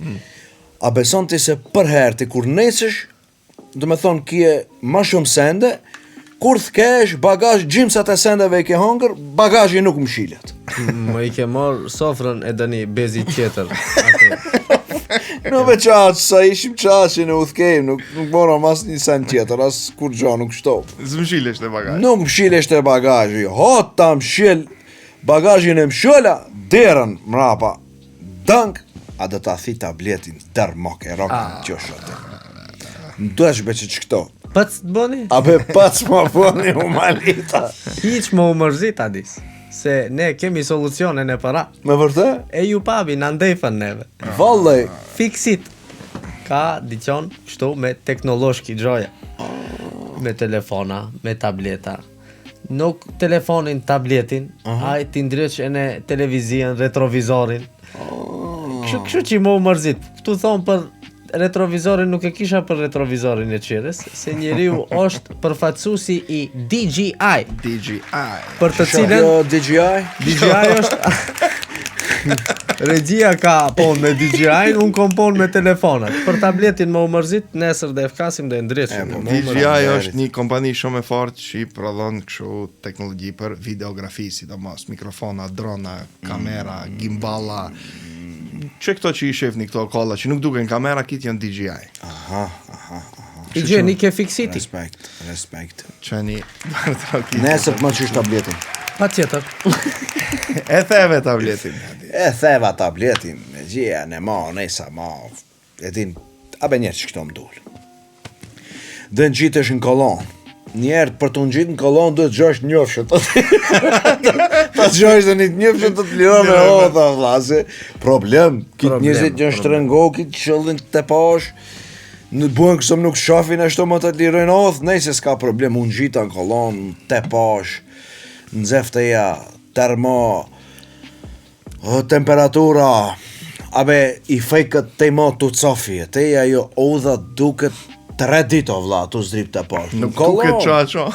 A beson ti se për herë ti kur nejsesh, do me thonë kje ma shumë sende, kur thkesh bagazh gjimsat e sendeve i ke hongër, bagazhi nuk mshilet. Më i ke morë sofrën e dëni bezi tjetër. Në veçaq, sa ishim qaqe në udhkejmë, nuk mora mas një sen tjetër, as kur gjo nuk shtop. Zmshilesh të bagaj. Nuk mshilesht e bagajë, hota mshil, bagajin e mshola, derën mrapa, dank, a do ta thi tabletin dër moke, rokën qosho atë. Më duesh beqe që këto. Pac të bëni? A be pac ma bëni u malita. Hiq më umërzit Adis. Se ne kemi solucionin e para. Me vërte? E ju pabi, na ndefën neve. Vallaj. Fiksit. Ka diqon kështu me teknoloshki gjoja. Me telefona, me tableta. Nuk telefonin, tabletin, a ti ndryq e në televizien, retrovizorin. Kështu që më mërzit. Këtu thonë për retrovizorin, nuk e kisha për retrovizorin e qires, se njeriu është përfaqësuesi i DJI. Për të cilën DJI është regjia ka pon me DJI, unë kom pon me telefonat. Për tabletin më umërzit, nesër dhe fkasim dhe ndryqim. DJI është një kompani shumë e fortë që i prodhon kështu teknologji për videografi, sidomos mikrofona, drona, kamera, gimballa. Që këto që i shefni këto kolla që nuk duken kamera, kitë janë DJI. Aha. I gjeni ke fiksiti. Respekt. Qeni... Nesër të më qysh tabletin. Pa tjetër. E theve tabletin. E theva tabletin, me gjia, ne ma, nesa ma, e din, abe njerë që këto më dullë. Dhe në gjitesh në kolon. Njerë për të në gjitë në kolon, duhet gjosh njofshët. Ta gjosh dhe një njofshët të të lirë me hodha, vlase. Problem, kitë njëzit një shtrëngo, kitë qëllin të pash, në buen kësëm nuk shafin e shto më të të lirën hodhë, nej se s'ka problem, unë gjita në kolon, të pash, në zefteja, termo, temperatura, abe i fejkët të i mo të cofi, të i ajo odha duket 3 ditë o vlla, tu zdrip të pash. Nuk duket qa.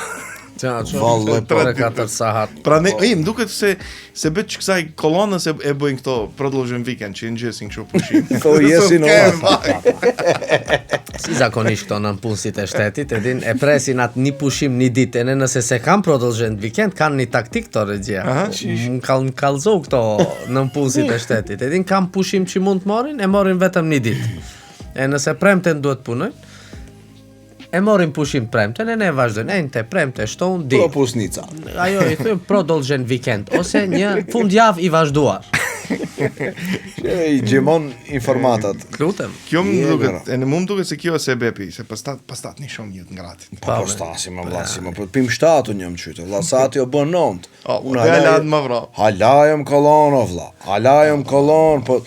Vallë, 3-4 sahat. Pra ne, më duket se bet që kësaj kolonës e bëjnë këto prodlogjën weekend që i ngjesin kështu pushim. Po jesin Si zakonisht këto në punësit e shtetit, edin e presin atë një pushim një ditë, e nëse se kam prodlogjën weekend, kanë një taktik të regjia. Më kalzo këto në punësit e shtetit, edin kam pushim që mund të morin, e morin vetëm një ditë. E nëse premten duhet punojnë, e morim pushim premten, e ne vazhdojnë, e në të premte shtonë di. Propusnica. Ajo i thujë prodolgjen weekend, ose një fundjav i vazhduar. I gjemon informatat. Lutem. Kjo më duket, e në më duket se kjo e se bepi, se pastat një shumë një të ngratit. Po stasim, vlasim, po pim 7 njëm qytë, vla sati o bën 9. Unë halajëm më vra. Halajëm kolon, o vla, halajëm kolon, po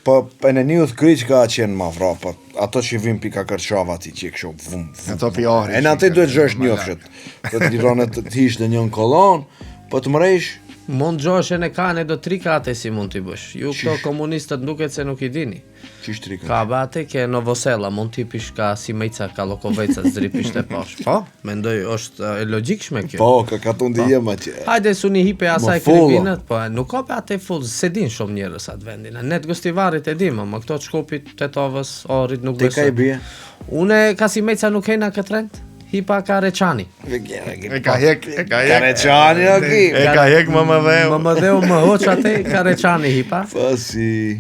e në një kryq ka qenë ma vra, po ato që vim pika kërqava ti që i kësho vum. Ato pjari. E në ati duhet gjosh njofshet, të të lironet të hish dhe njën kolon, po të mrejsh. Mund gjosh e në kanë do 3 kate si mund t'i bësh. Ju këto komunistët duket se nuk i dini. Qish 3 kate? Ka bate ke Novosela, mund t'i pish ka si mejca, ka lokoveca, zdripisht e pash. Po, mendoj, është e logikshme kjo. Po, ka tundi jema që... Hajde su një hipe asaj kriminët, po nuk ka pe ate full, se din shumë njerës atë vendin. Net gostivarit e dim, ma këto shkopit, tetovës, orit nuk Ti ka i bje? Une ka si mejca nuk hejna këtë rend, hipa ka Reçani. E ka hek. Ka Reçani aki. E ka hek më më dheu. Më dheu më hoq ate, ka Reçani hipa. Pasi...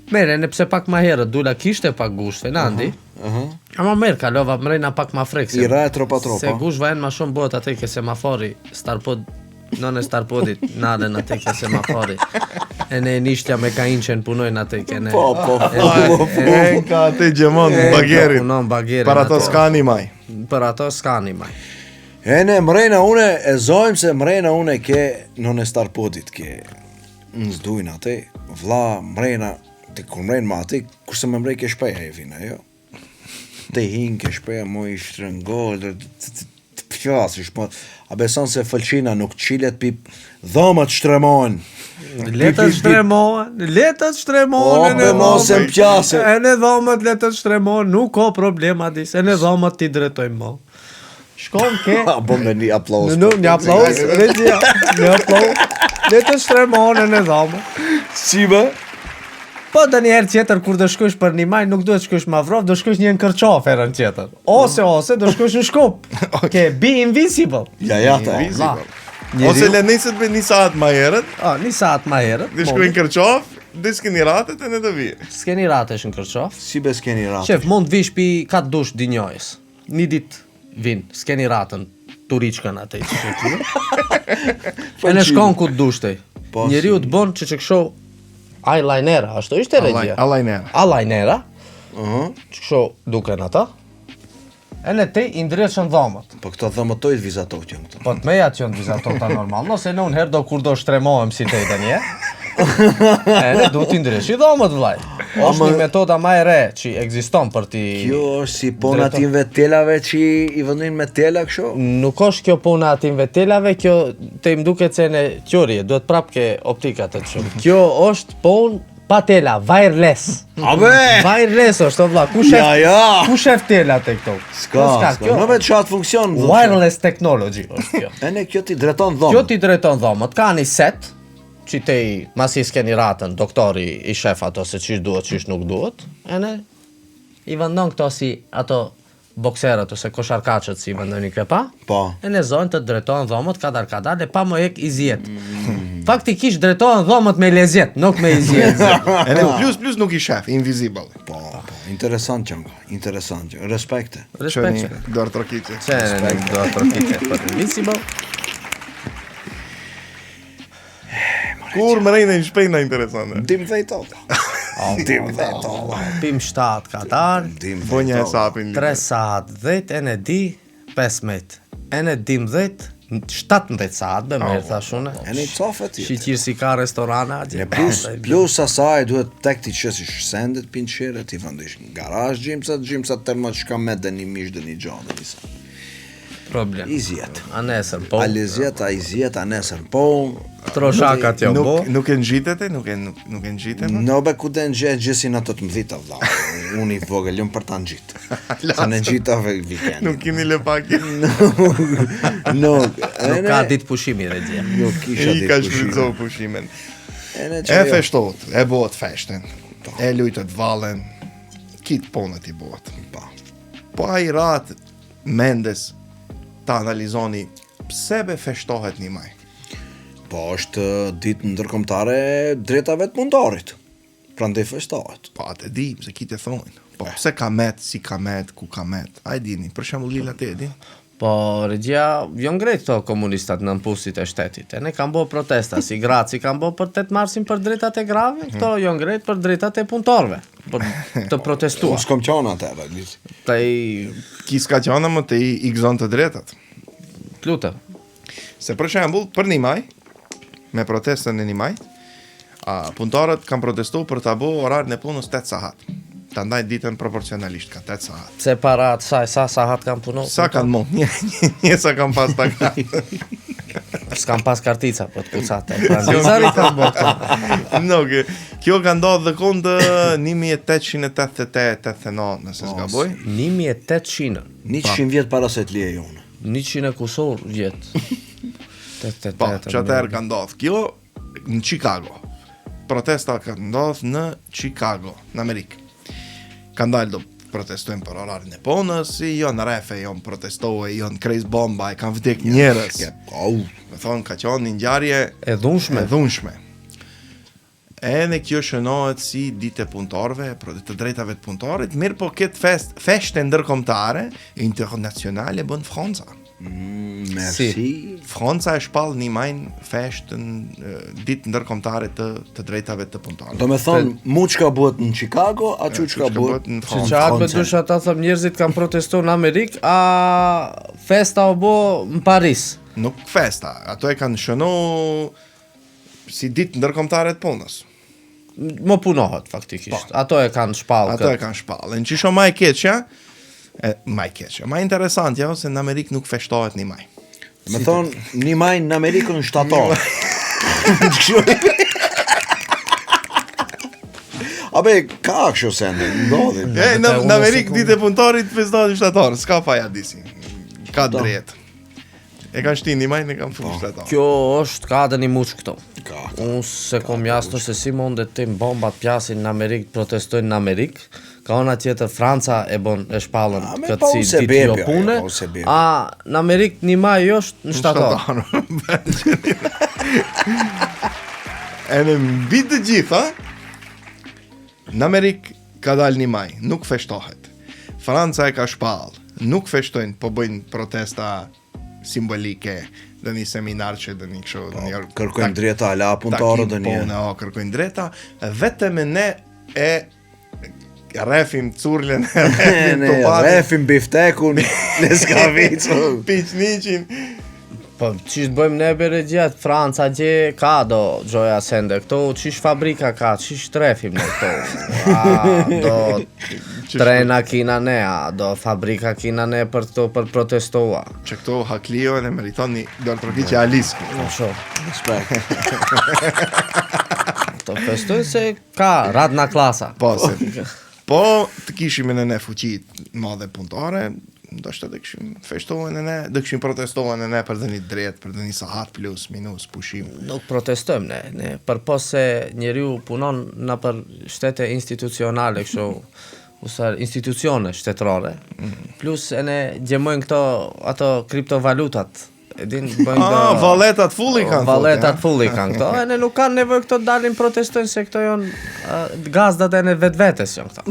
Mere, ne pse pak ma herët, dula kishte pak gushte, nandi. Ama merë, kalova mrejna pak ma frekse. I ra e tropa. Se gushva e në ma shumë bëhet ate ke semafori, starpod, non e starpodit, naden ate ke semafori. E ne nishtja me ka inqen punojnë ate ke ne. Po. E ka ate gjemon bagerit. Punon bagerin. Para to s'ka një maj. Për ato s'ka një maj. E ne mrejna une, e zojmë se mrejna une ke non e starpodit, ke në zdujnë ate, vla mrejna, të kur mrejnë ma ati, kurse me mrej ke shpeja e vina, jo? Të hinë ke shpeja, mo i shtrëngoll, të pjasish, po, a beson se fëlqina nuk qilet pi dhomët shtremojnë. Letët shtremojnë, O, be mos e m'pjase. E në dhomët letët shtremojnë, nuk ka problem adis, e në dhomët ti drejtojnë mo. Shkon ke... A bo me një aplaus. Një aplaus, regjia, një aplaus. Letët shtremojnë e në dhomët. Si be? Po dhe njerë tjetër, kur do shkosh për një maj, nuk duhet shkosh ma vrov, do shkosh një në kërqaf erën tjetër. Ose do shkosh në shkup. Ke be invisible. Ja, ta. Ose le niset me një saat ma herët. Një saat ma herët. Dhe shkojnë kërqaf, Dhe s'keni ratet e në të vijë. S'keni ratesh në Kërçov. Si be s'keni ratë? Shef, mund vish pi 4 dush dinjojës. Një dit vin, s'keni ratën, turiçkën atë që shkju. E në shkon ku të dushtej. Po, Njeriu të bon që kësho eyelinera, ashtu ishte regjia. Eyelinera. Që kësho duken ata. E në te i ndryshën dhomët. Po këto dhomëtojt vizatot janë këto. Po të meja që janë vizatota normal, nëse në unë herë do kur do shtremohem si te i të nje. E në du t'i ndrysh i dhomët vlaj. Është një metoda ma e re që ekziston për ti... Kjo është si pona t'inve telave që i vëndojnë me tela kësho? Nuk është kjo puna atinve telave, kjo te im duket se në qërje, duhet prap ke optikat e të shumë. Kjo është pun pa tela, wireless. Abe! Wireless është, o vla, ku shef tela te këto? S'ka, në vetë qatë funksion. Wireless technology është kjo. E ne kjo ti dreton dhomë. Kjo ti drejton dhomët, ka një set, që te i masi s'keni ratën, doktori i shef ato se qish duhet, qish nuk duhet, e ne i vendon këto si ato bokserët ose kosharkaqët si i vendoni këpa, Po. e ne zonë të drejtojnë dhomët kadar e pa më ek i zjet. Faktikisht drejtojnë dhomët me lezjet, nuk me i zjet. E ne plus nuk i shef, invisible. Po, interesant që interesant që, respekte. Respekt. Qëni dorë trokiqe. Se ne do të trokiqe për invisible. Kur më rejnë e në shpejna interesante. Dim vejtota. Dim vejtota. Pim 7 katar, Bonja e sapin. 3 saat 10, e në di 15. E në dim 10, 17 saat, be merë thashune. E ne cofet ti. Shqyqirë si ka restorana, Ne plus asaj duhet tek ti qësish sendet pinqire, ti vëndish në garazh gjimësat tërma që ka me dhe një mish dhe një gjatë dhe njësa. problem. I zjetë. A nesër, po. A lezjet, a i zjet, a nesër, po. Troshakat jo, po. Nuk e ngjitete, nuk e ngjitete. Në be ku të nxet gjësin ato të mdhita, vla. Unë i vogël, jëmë për të ngjit. Sa në ngjitave weekend. Nuk keni lepaki. Nuk ka ditë pushimi, regjia. Nuk isha I ditë ka pushime. shfrytëzohë pushimin. E feshtot, e bëhet feshten. E lujtët vallen, kitë ponët i bëhet. Po a i ratë mendes ta analizoni pse be feshtohet një maj. Po është ditë ndërkombëtare drejtave të punëtorit. Prandaj feshtohet. Po atë di, se kitë e thonë. Po pse ka met, si ka met, ku ka met. A i dini, për shembull Lila te e din. Po, regjia, jo ngrejt këto komunistat në nëmpusit e shtetit. E ne kam bo protesta, si gratë, si kam bo për 8 marsin për drejtat e grave, këto jo ngrejt për drejtat e punëtorve, për të protestua. Unë s'kom qona të edhe, Taj, Ki s'ka qana më të i gëzon të drejtat. lutë, Se për shembull, për një maj, me protestën e një maj, punëtorët kanë protestu për ta bo orarin e punës 8 sahat. Ta ndaj ditën proporcionalisht ka 8 sahat. pse para të saj, sa sahat kam punu? Sa kanë mund, një sa kanë pas ta kanë. S'kam pas kartica, po të kucate. Prandizari kam bo këto. Nuk, kjo ka ndodhë dhe kondë 1888-89, nëse s'gaboj. 1800, 100 vjetë para se të lije jonë. 100 e kusur vjetë. Po, që atëherë ka ndodhë. Kjo në Chicago. Protesta ka ndodhë në Chicago, në Amerikë. Ka ndalë do protestojnë për orarin e punës, jo në refe, jo në protestohe, jo në krejs bomba, i kanë vdek njerës. Me thonë, ka qonë një ngjarje E dhunshme. e dhunshme. E në kjo shënohet si ditë e punëtorëve, të drejtave të punëtorit, mirë po këtë feshte ndërkombëtare internacionale bën Franca. Merci. Franca e shpall një majnë feshtën ditë ndërkombëtare të drejtave të punëtorit. Do me thonë, muçka bëhet në Chicago, a çuçka bëhet në Që Francë. qatë me dush ata thëm njerëzit kanë protestu në Amerikë, a festa o bo në Paris. Nuk festa, ato e kanë shënu si ditë ndërkombëtare të punës. Më punohet faktikisht. Ato e kanë shpallë Ato e kanë shpallë. Në qisho ma e keqja, ma e keqja, ma interesant ja, se në Amerikë nuk feshtohet një maj. Me thonë, një maj në Amerikën shtator. Abe, ka kështu sende, ndodhi. Në Amerikë ditë e punëtorit feshtohet në shtator, s'ka pa ja disi. Ka drejt. E kanë shti një maj, ne kanë full shtator. Kjo është ka dhe një muç këto. Ka. Unë se kom jasno se si mundet tim bombat pjasin në Amerikë, protestojnë në Amerikë. Ka ona tjetër Franca e bon e shpallën me këtë pa si u se ditë jo bebi, pune. pa u se bebi. A në Amerikë një maj është në shtator. E në mbi të gjitha, Në Amerikë ka dalë një maj, nuk feshtohet. Franca e ka shpall, nuk feshtojnë, po bëjnë protesta simbolike, dhe një seminar që dhe një kësho... Kërkojnë dreta, ala punëtarë dhe një... Kërkojnë dreta, vetëm ne e refim curlen, refim biftekun, leskavicun, piqniqin. Po, qish bëjmë nebe regjiat, Franca gje ka do gjoja sende këto, qish fabrika ka, qish trefim në këto, do trena kina ne, do fabrika kina ne për këto për protestoa. Që këto haklio e meritoni do trofi që alisku. Në shumë. To festoj se ka radna klasa. Po, po të kishim në ne fuqit madhe punëtare, ndoshta do kishim feshtohen e ne, do kishim protestohen e ne për dhe një drejt, për dhe një sahat plus, minus, pushim. Nuk protestojmë ne përpos se njeriu punon në për shtete institucionale, kështu, usar institucione shtetërore, plus e ne gjemojnë këto, ato kriptovalutat, edin bëjnë do... Valetat fulli kanë. Valetat fulli kanë këto, e ne nuk kanë nevoj këto dalin protestojnë se këto jonë gazdat e ne vetë-vetes jonë këto.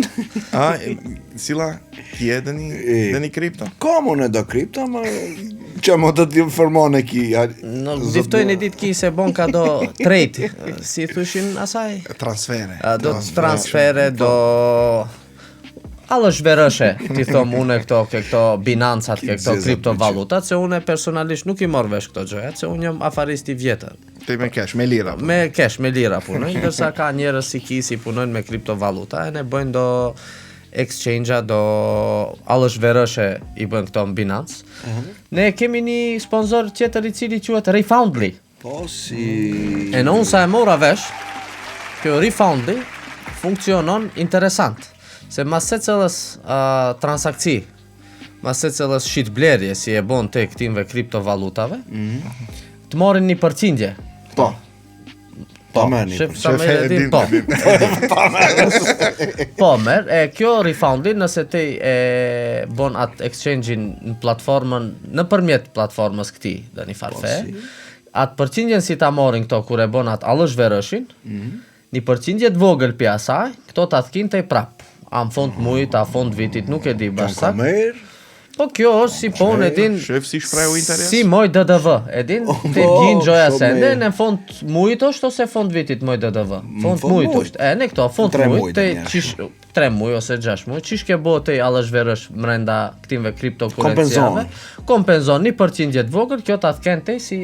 Sila, kje dhe një kripto? Komu në do kripto, ma që më të t'informone ki? Nuk diftojnë i ditë ki se bon ka do trade, si thushin asaj? Transfere. Do transfere, do... Allo shverëshe, ti thom une këto binancat, këto kriptovalutat, se une personalisht nuk i mor vesh këto gjojat, se unë jam afaristi vjetër. Ti me cash, me lira. Me cash, me lira punojnë, dërsa ka njerës si kisi punojnë me kriptovaluta, e ne bëjnë do exchange-a, do allo shverëshe i bëjnë këto në Binance. Ne kemi një sponsor tjetër i cili quhet Refoundly. Po si... E në unë sa e mora vesh, kjo Refoundly funksionon interesant. Se mas se cëllës transakci, mas se cëllës shitblerje si e bon të këtimve kriptovalutave, të morin një përqindje. Po. Po merë një Shef sa me edhin, po. Po merë, e kjo Refoundly nëse te e bon atë exchange-in në platformën, në përmjet platformës këti dhe një farfe, atë përqindjen si ta morin këto kur e bon atë alësh verëshin, një përqindje të vogël pja saj, këto të atkin të i prap. A në fond mujt, a fond vitit, nuk e di bashkësak. Po kjo është si pon edin... Shef si shprehu interes? Si moj DDV, edin të gjin gjoja sende, në fond mujt është ose fond vitit moj DDV? Fond mujt është. E në këto, fond mujt, të qish 3 muj ose 6 muj, qish ke bo të alësh verësh mrenda këtimve kriptokurenciave, kompenzon një përqindje të vogël, kjo të atken të si...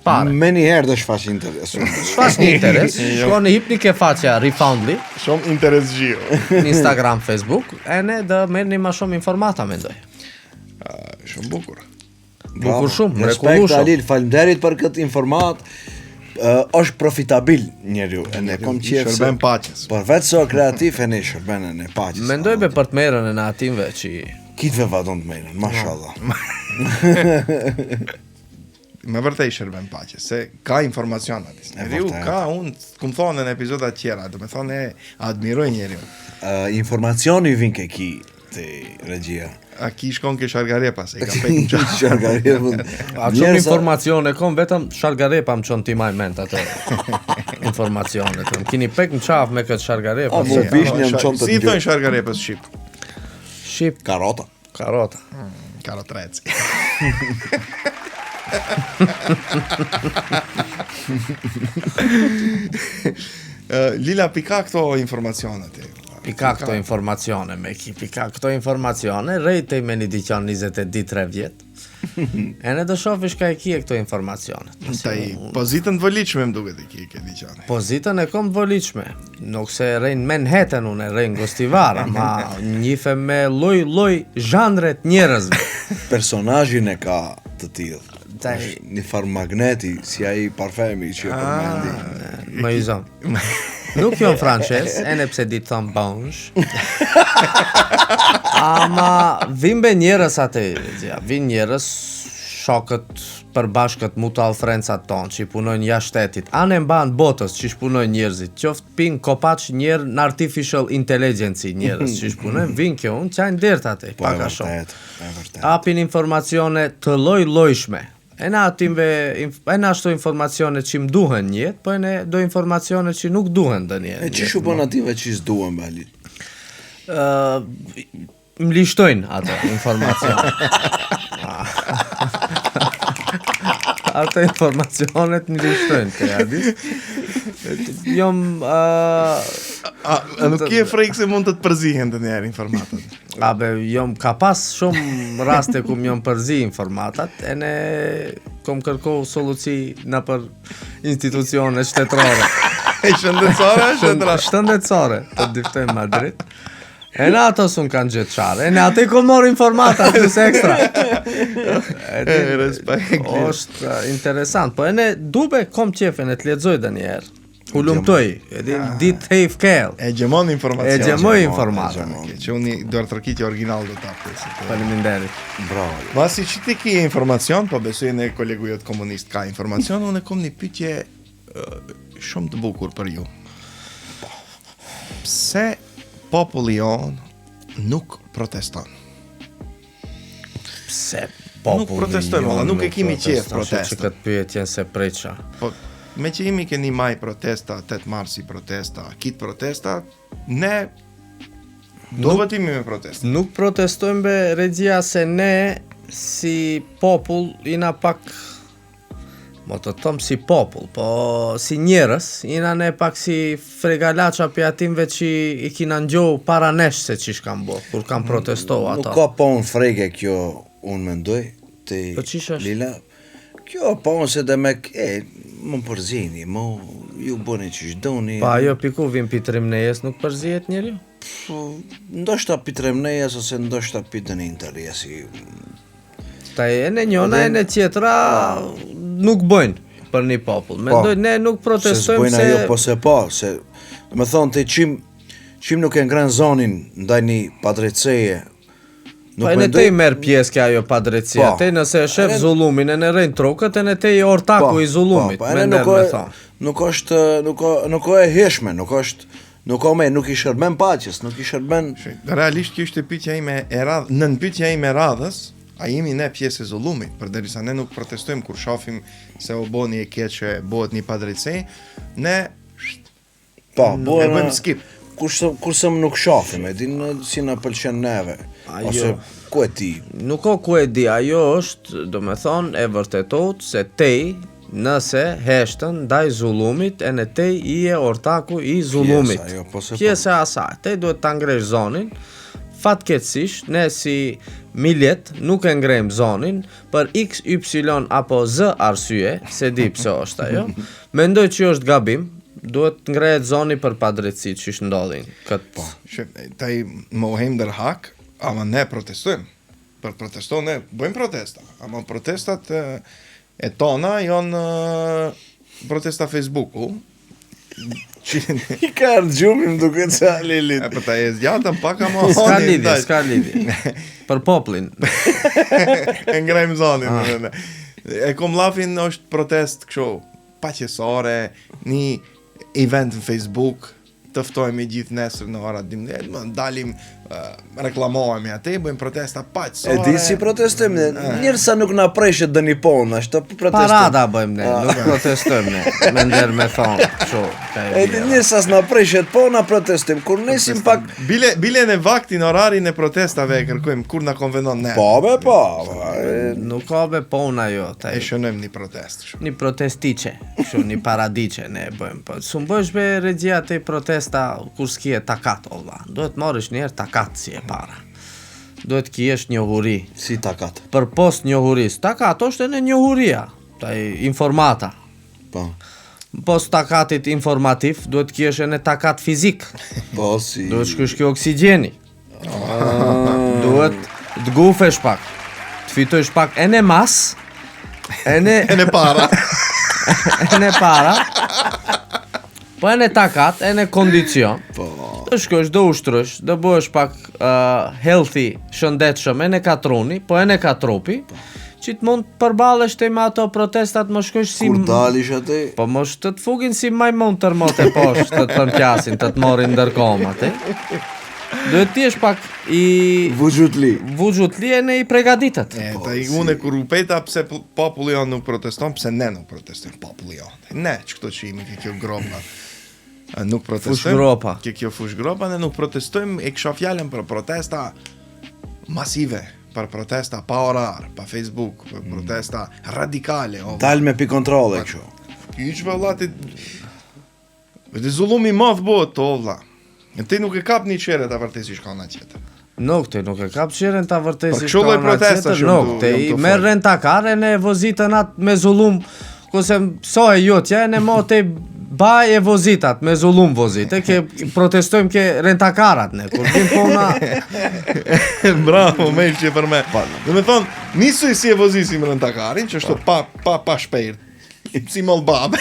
Me njëherë dhe shfash interes. Shfash një interes, shko në hipni ke faqja Refoundly, shumë interes gjio. Instagram, Facebook, e ne dhe merë një ma shumë informata me ndoj. Shumë bukur. Bukur shumë, mrekullu Respekt shumë. Alil, falemderit për këtë informat. Është profitabil njeriu, e ne kom qefë se... Shërben paches. Por vetë so kreativ e ne shërben e ne paches. Mendoj be për të merën e në atimve që... Kitve vadon të merën, mashallah. Me vërtej shërben paches, se ka informacion atis. Njeriu ka, unë këmë thonë në epizodat tjera, do me thonë e admiroj njeriu. Informacioni vin ke ki të regjia. A ki shkon ke Shargarepa, se i ka pek në qatë. Shargarepa. A qëmë informacione, kom vetëm Shargarepa më qënë ti maj ment atë informacione. Kini pek në qafë me këtë Shargarepa. Mu bish një më qënë të Si thënë Shargarepës Shqip? Shqip, Karota. karota. Karotreci. Lila, pika këto informacionet e. Pika këto informacione me ki, pika këto informacione, rejtej me një diqon 23 vjet. E ne do shofish ka e kje këto informacione. Taj, pozitën të vëliqme më duket e kje ke diqone. Pozitën e kom vëliqme, nuk se rejnë Manhattan unë, rejnë Gostivara, ma njife me loj zhandret njerëzve. Personazhin e ka të tillë. Taj, Një far magneti, si ai parfemi që e përmendi. më i zonë. Nuk jo në franqes, e ne pse ditë thonë bonsh. Ama vimbe njerës atë, vin njerës shokët përbashkët mutual friendsat tonë që i punojnë jashtë shtetit. Anë e mban botës që i punojnë njerëzit, qoftë pin kopaq njerë në artificial intelligence njerës që i punojnë, vin kjo unë qajnë dërtë atë, paka shumë. E vërtet. Apin informacione të lojshme. E na ashtu informacione që më duhen njetë, po e ne do informacione që nuk duhen dhe njetë. E që shu për native që s'duhen, Bali? Më lishtojnë ato informacione. Ato informacionet më lishtojnë, të jadis. Jom... nuk je frejkë se mund të përzihen të njerë informatat. Jom ka pas shumë raste ku më jom përzi informatat, e ne kom kërko soluci në për institucione shtetërore. E shëndetësore? Shëndetësore, të diftojnë Madrid. E në ato s'un kanë gjithë qarë, e në ato i kom morë informata, plus ekstra. Respekt. Është interesant, po e ne dube kom qefen e të lexoj dhe njerë. U lumtoj, dit hejf kell. E gjemon informacion. E gjemoj informata. Që unë duar të rëkiti original do ta apësi. Faleminderit. Bravo. Masi që ti ki informacion, po besoj në kolegu jot komunist ka informacion, unë kom një pyetje shumë të bukur për ju. Pse populli jonë nuk proteston? Pse Nuk protestojmë, valla, nuk e kemi qef protesta. Që këtë pyetjen se preqa. Po, me që imi keni maj protesta, 8 marsi protesta, kit protesta, ne do vëtimi me protesta. Nuk protestojmë be regjia se ne si popull jina pak, mo të tomë si popull, po si njerës, jina ne pak si fregalaqa për atimve që i kina ngjohë para nesh se që shkam bo, kur kam protestohë ato. Nuk ka pa unë frege kjo, unë mendoj, të Po qish është? Lila. Kjo pa unë se dhe me, më përzini, ju bëni që shdoni. Pa jo piku vim pi trimnejes nuk përzihet njeri? Ndoshta pi tremnejes ose ndoshta pi të një interesi. Ta e në njona e në tjetra nuk bëjnë për një popull. Mendoj ne nuk protestojmë se... Se s'bëjnë ajo, po se pa, se... Me thonë të qim nuk e ngren zonin ndaj një padrejtëseje. Pa e në te i merë pjesë kja jo padrejtësia. Te nëse e shef zullumin e në rejnë trokët, e në te i ortaku i zullumit. Nuk o e heshme, nuk i shërben paches, nuk i shërben... Realisht kjo ishte pyetja ime e radhës, nën pyetja ime e radhës, a jemi ne pjesë e zullumit, përderisa ne nuk protestojmë kur shohim se o boni e keqe, bëhet një padrejtësi, ne e bëjmë skip. Kurse më nuk shohim, e din si na pëlqen neve, ose ku e ti? Nuk o ku e di, ajo është, do me thonë, e vërtetot se tej, nëse heshtën ndaj zullumit, e në tej i e ortaku i zullumit. Pjesë e asaj, tej duhet të ngresh zonin, fatkeqësisht, ne si miljet nuk e ngrejmë zonin për x, y apo z arsye, se di pse është ajo. Mendoj që është gabim, duhet të ngrehet zoni për padrejtësitë që ndodhin këtë. Taj më uhem dërhak, ama ne protestojmë. Për protesto ne bëjmë protesta, ama protestat e tona janë protesta Facebooku. I ka rëgjumim duke të Lilit. Për ta e zgjatëm pak ama Ska lidhje. Për poplin. E ngrejmë zonin. E kom lafin është protest kështu paqësore, një event në Facebook, tëftojmë i gjithë nesër në ora 12, dalim, reklamohemi atë, bëjmë protesta paqësore. E di si protestojmë ne, njërsa nuk na preshet dë një ponë, ashtë të protestojmë. Parada bëjmë ne, nuk protestojmë ne, me ndër me thonë, e di njërsa s'na preshet po, na protestojmë, kur nesim pak... Bile në vaktin, orarin e protestave e kërkojmë, kur na konvenon ne. Po, be, po. Nuk ka be pona jo. E shënojmë një protest. Një protestice, një paradice ne bëjmë, po. Së më bësh be regjia të protesta kur s'ki e takat, olla. Duhet marrësh njerë takat si e para. Duhet kiesh njohuri. Si takat? Për post njohuris. Takat është e në njohuria. Taj informata. Po. Post takatit informativ, duhet kiesh e në takat fizik. Po, si... Duhet shkysh kjo oksigeni. Duhet të gufesh pak. Të fitojsh pak e në mas. E në para. E në para. Po e në takat, e në kondicion. Po. Të shkosh, do ushtrësh, do bëhesh pak healthy, shëndetshëm, e në katruni, po e në katrupi, që të mund të përbalesh të me ato protestat, më shkosh si... Kur dalish atë? Po më të fugin si majmon tërmot e poshtë, të të mpjasin, të të morin ndërkom atë. Duhet t'jesh pak i vujutli e ne i pregaditet. Ta i une kur rupeta pse populli jonë nuk proteston, pse ne nuk protestojmë populli jonë. Ne, që këto që imi kjo gropa nuk protestojmë. Fushgropa. Kjo fushgropa, ne nuk protestojmë, e kisha fjallën për protesta masive, për protesta pa orar, pa Facebook, për protesta radikale. Dal me pi kontrole kështu. Kyç valla ti dhe zullumi madh bëhet to valla. Ti nuk e kap një qere ta vërtesish ka nga tjetër. Nuk, te nuk e kap qeren ta vërtesish kështu lloj protesta shumë nuk, te i merr rentakare në vozitën atë me zullum, kurse so e jotja e ne mo te baj e vozitat, me zullum vozite, ke protestojmë ke rentakarat ne, kur vim pona... Bravo, me që për me. Dhe me thonë, nisu si e vozisim rentakarin, që është pa shpejt, si moll babë.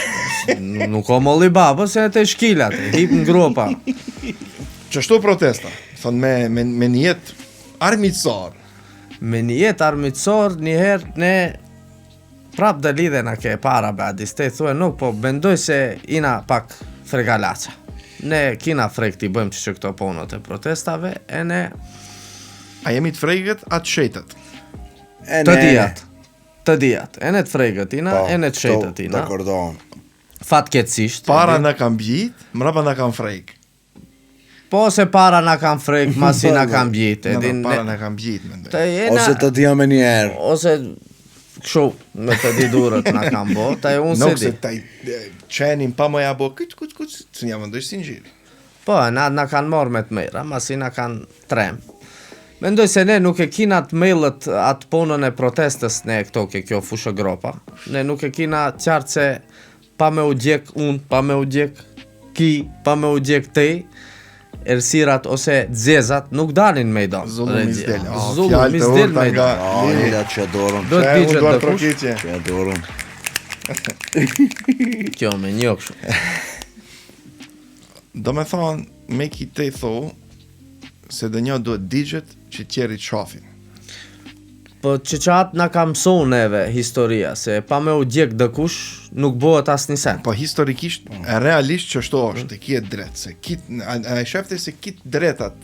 Nuk o molli babë, se te shkilat, hip në gropa. Që shto protesta, thonë me një jetë armiqësor. Me një jetë armiqësor, njëherë ne prap dhe lidhe na ke para badis, te thue nuk, po bendoj se ina pak fregalaca. Ne kina frek t'i bëjmë që këto ponot e protestave, e ne... A jemi të fregët atë shetët? Të dijat, e ne të fregët ina, e ne të shetët ina. Dakordon. Fatkeqësisht. Para na kam bjit, mrapa na kam frek. Po se para na kam frek, masi na kam bjit. Para na kam bjit, mendoj. Ose të dija me njerë. Ose kështu, me të di durët na kam bo, taj unë se di. Nuk se taj qenin pa moja bo, këtë, së një mëndoj si njëri. Po, na kanë morë me të mejra, masi na kanë trem. Mendoj se ne nuk e kina të mejlët atë ponën e protestës ne këto ke kjo fushë gropa. Ne nuk e kina qartë se pa me u gjek unë, pa me u gjek ki, pa me u gjek tej, ersirat ose dzezat nuk dalin mejdan. Zullum izdel. Zullum izdel mejdan. Lila që adorën. Do të digjet Unë dhe kush. trokitje. Që adorën. Kjo me një kështu. Do me thonë, me ki te tho, se dhe një duhet digjet që tjeri të shafin. Po që atë na kam mësu neve historia, se pa me u gjek dëkush nuk bëhet as një sen. Po historikisht, realisht që shto është, ki e drejt, se a e shefte se kit drejtat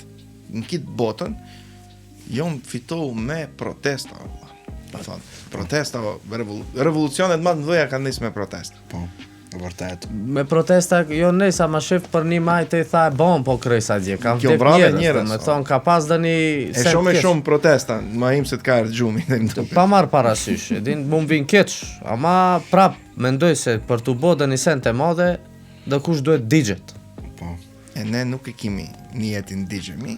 në kit botën, jonë fitohu me protesta. Po thonë, protesta, revolucionet ma të mdoja kanë nisë me protesta. Po, vërtet. Me protesta, jo nejsa ma shef për një majtë e tha e bon po krejsa dje, kam Kjo vdek brave njerës, njerëz, me thonë ka pas dhe një E shumë protesta, ma im se t'ka erdë gjumi. Pa marë parasysh, edin mu m'vin keq, ama prap mendoj se për t'u bo dhe një sente madhe, dhe kush duhet digjet. Po. E ne nuk e kimi një jetin digjemi.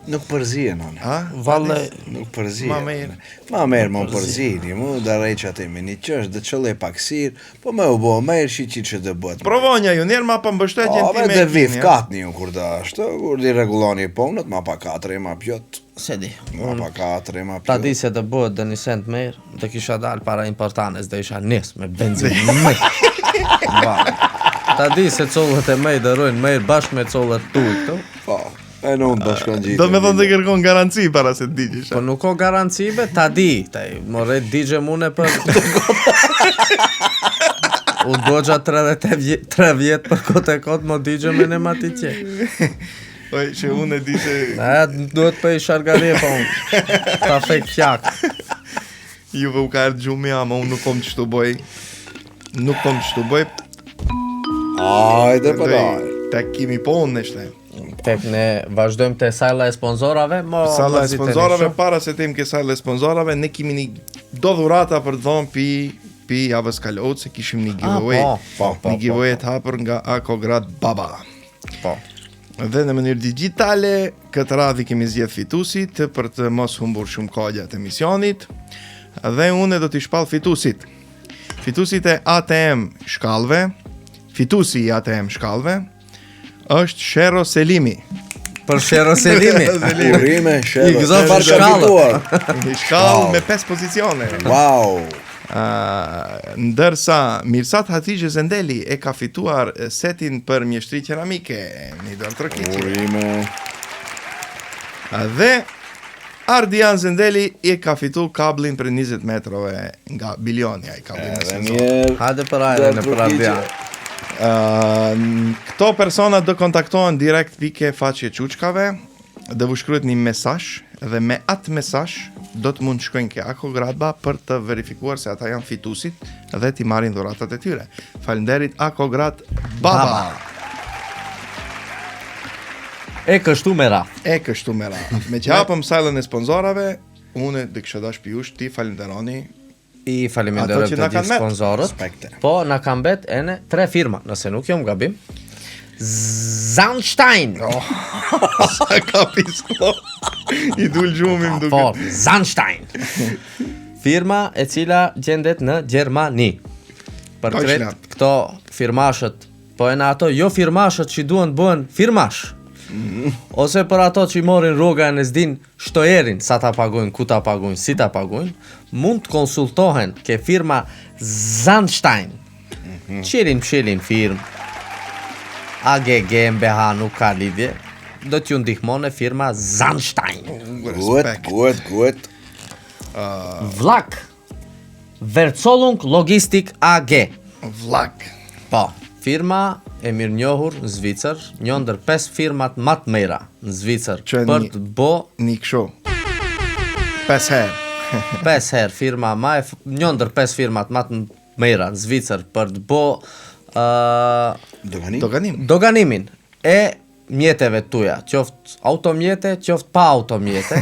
Nuk përzien, anë. Ha? Valle, Nuk përzien. Ma merë. Ma merë më përzini, mu da rejqa te me një qështë, dhe qëlle pak sirë, po me u bo merë shqit që dhe bëtë. Provonja ju, njerë ma pa mbështetjen O, ti me me dhe vif katni ju kur da ashtë, kur di reguloni ponët, ma pa 4 ma pjot. se di, Ma pa 4 ma pjot. ta di se të bëhet dhe një sent merë, dhe kisha dal para importanes dhe isha nes me benzin mëj. Ta di se collët e mej dërojnë mejrë bashkë me collët tu këto. Po, e në unë bashkon gjitë. Do me thonë të kërkon garanci para se të digjesh. Po nuk o garancive, ta di, taj, more digje mune për... U dogja 3 vjet për kote kot, mo digje me në mati qe. Oj, që unë e di se... Duhet për i shargarje, po unë. Ta fek fjak. Juve u ka erdë gjumi, ama unë nuk kom që të bëj. Nuk kom që të bëj. Ajde për ajde. Tek kimi po unë nështë. Tek ne vazhdojmë të sajla e sponsorave, mo... Sala e sponsorave, para se tem ke sala e sponsorave, ne kimi një do dhurata për të dhonë pi javës kalot, se kishim një giveaway. Një giveaway të hapër nga Akograd Baba. Po. Dhe në mënyrë digjitale, këtë radhi kemi zgjedh fitusit për të mos humbur shumë kohë të emisionit. Dhe unë do t'i shpall fitusit. Fitusit e ATM shkallëve, fitusi i ATM shkallëve është Shero Selimi. Për Shero Selimi. Urime, I shero. gëzo për shkallët. Një shkallë me 5 pozicione. Wow. Ndërsa Mirsat Hatigje Zendeli e ka fituar setin për mjeshtri keramike. Një dorë trokitje. Urime. Dhe Ardian Zendeli e ka fitu kablin për 20 metrove nga Bilionia i kablin e senzor. Njerë. Hajde për ajre në për Ardian. Këto persona do kontaktohen direkt pike faqe Quçkave, do vu shkruhet një mesazh dhe me atë mesazh do të mund shkojnë ke Ako Gradba për të verifikuar se ata janë fituesit dhe t'i marrin dhuratat e tyre. Faleminderit Ako Grad Baba. E kështu me ra. Me që hapëm sajlën e sponsorave, unë dhe kësha dash pijush, ti falenderoni. I faleminderoj Ato që të na gjithë kanë met. sponsorët. Po, na kanë bet ene 3 firma, nëse nuk jom gabim. Zandstein. Sa ka pisko. I dul gjumi më duke. Po, Zandstein. Firma e cila gjendet në Gjermani. Për Po, kret shlat. këto firmashët, po e në ato jo firmashët që duan bëhen firmash. Ose për ato që i morin rruga e në zdin shtojerin, sa ta pagujnë, ku ta pagujnë, si ta pagujnë, mund të konsultohen ke firma Zandstein. Qilin firmë, AG GmbH nuk ka lidhje, do t'ju ndihmon e firma Zandstein. Gut. Vlak, Vercolung Logistik AG. Vlak. Po, firma e mirë njohur në Zvicër, një ndër 5 firmat më të mira në Zvicër Që për një- të bo Një kësho. 5 herë. 5 herë firma një ndër 5 firmat më të mira në Zvicër për të bo Doganim. doganimin e mjeteve tuja, qoftë automjete, qoftë pa automjete,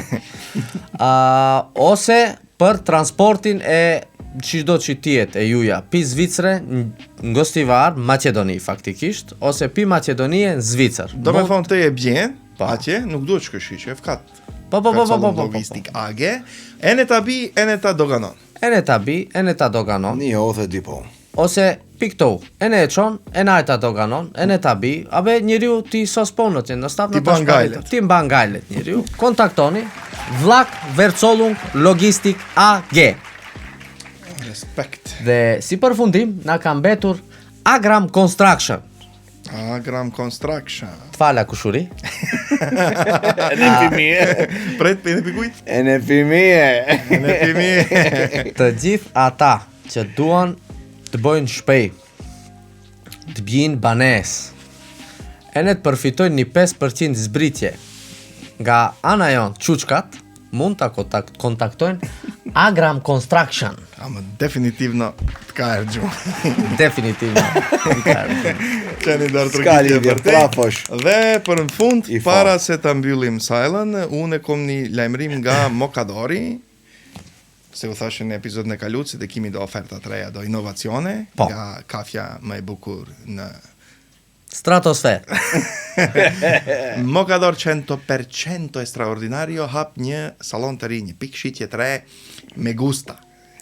ose për transportin e çdo që tjetë e juja, pi Zvicre në Gostivar, Macedoni faktikisht, ose pi Macedonie në Zvicër. Do me thonë të e bjen, Po. atje, nuk duhet shkëshi që e fkat. Po. Logistik AG, ene ta bi, ene ta doganon. Ene ta bi, ene ta doganon, Një othe di po. ose pikto, ene e qon, ene ta doganon, ene ta bi, abe njeriu ti sosponët në staf Ti në ban tashkarit. gajlet. Ti mban gajlet njeriu. Kontaktoni Vlak Vercolung Logistik AG. Respekt. Dhe si përfundim na ka mbetur Agram Construction. Agram Construction. T'fala kushuri. Pret për në pikujt? E në fimie. Në pimi. Të gjithë ata që duan të bëjnë shpej, të bjin banes, e ne të përfitojnë një 5% zbritje nga ana jonë Quçkat, mund të kontaktojnë Agram Construction. Ama definitivno të ka erë gjumë. Definitivno. Qeni darë S'ka trëgjitje lidhje, për te. prafosh. Dhe për në fund, I para se të mbyllim sajlën, unë e kom një lajmërim nga Mokadori, se u thashë në epizodin e kaluar se kemi do oferta të reja, do inovacione, Po. nga kafja më e bukur në Stratosfer. Mokador 100% straordinario hap një salon të ri, një pikë shitje të re me gusta.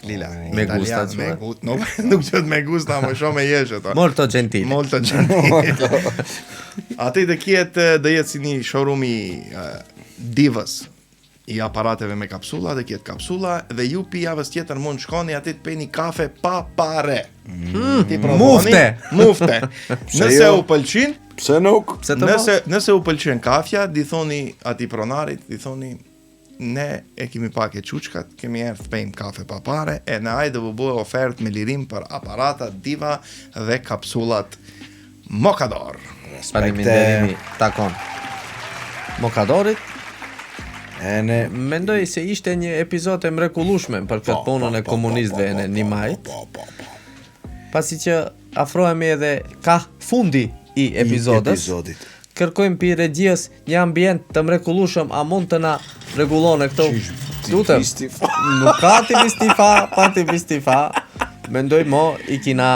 Lila, Me italian, gusta, me çfarë? gusta. Nuk qëtë me gusta, më shumë e jesh ato. Molto gentile. Molto gentile. Ati dhe jetë si një showroom i divës i aparateve me kapsula, dhe kjetë kapsula, dhe ju pi javës tjetër mund shkoni aty të peni kafe pa pare. Ti provoni, mufte. Nëse jo? u pëlqin, Pse nuk? Pse të mos? nëse u pëlqen kafja, di thoni ati pronarit, di thoni ne e kemi pak e Quçkat, kemi erë të pejmë kafe pa pare, e në ajde vë bëhe ofert me lirim për aparatat, diva dhe kapsulat Mokador. Faleminderimi takon Mokadorit. E në... Mendoj se ishte një epizod e mrekullueshme për këtë punën e komunistëve në një majt. Pasi që afrohemi edhe ka fundi i episodës. Kërkojmë pi regjisë një ambient të mrekullueshëm, a mund të na rregullon këto? Lutem. Nuk ka ti mistifa. Mendoj mo i kina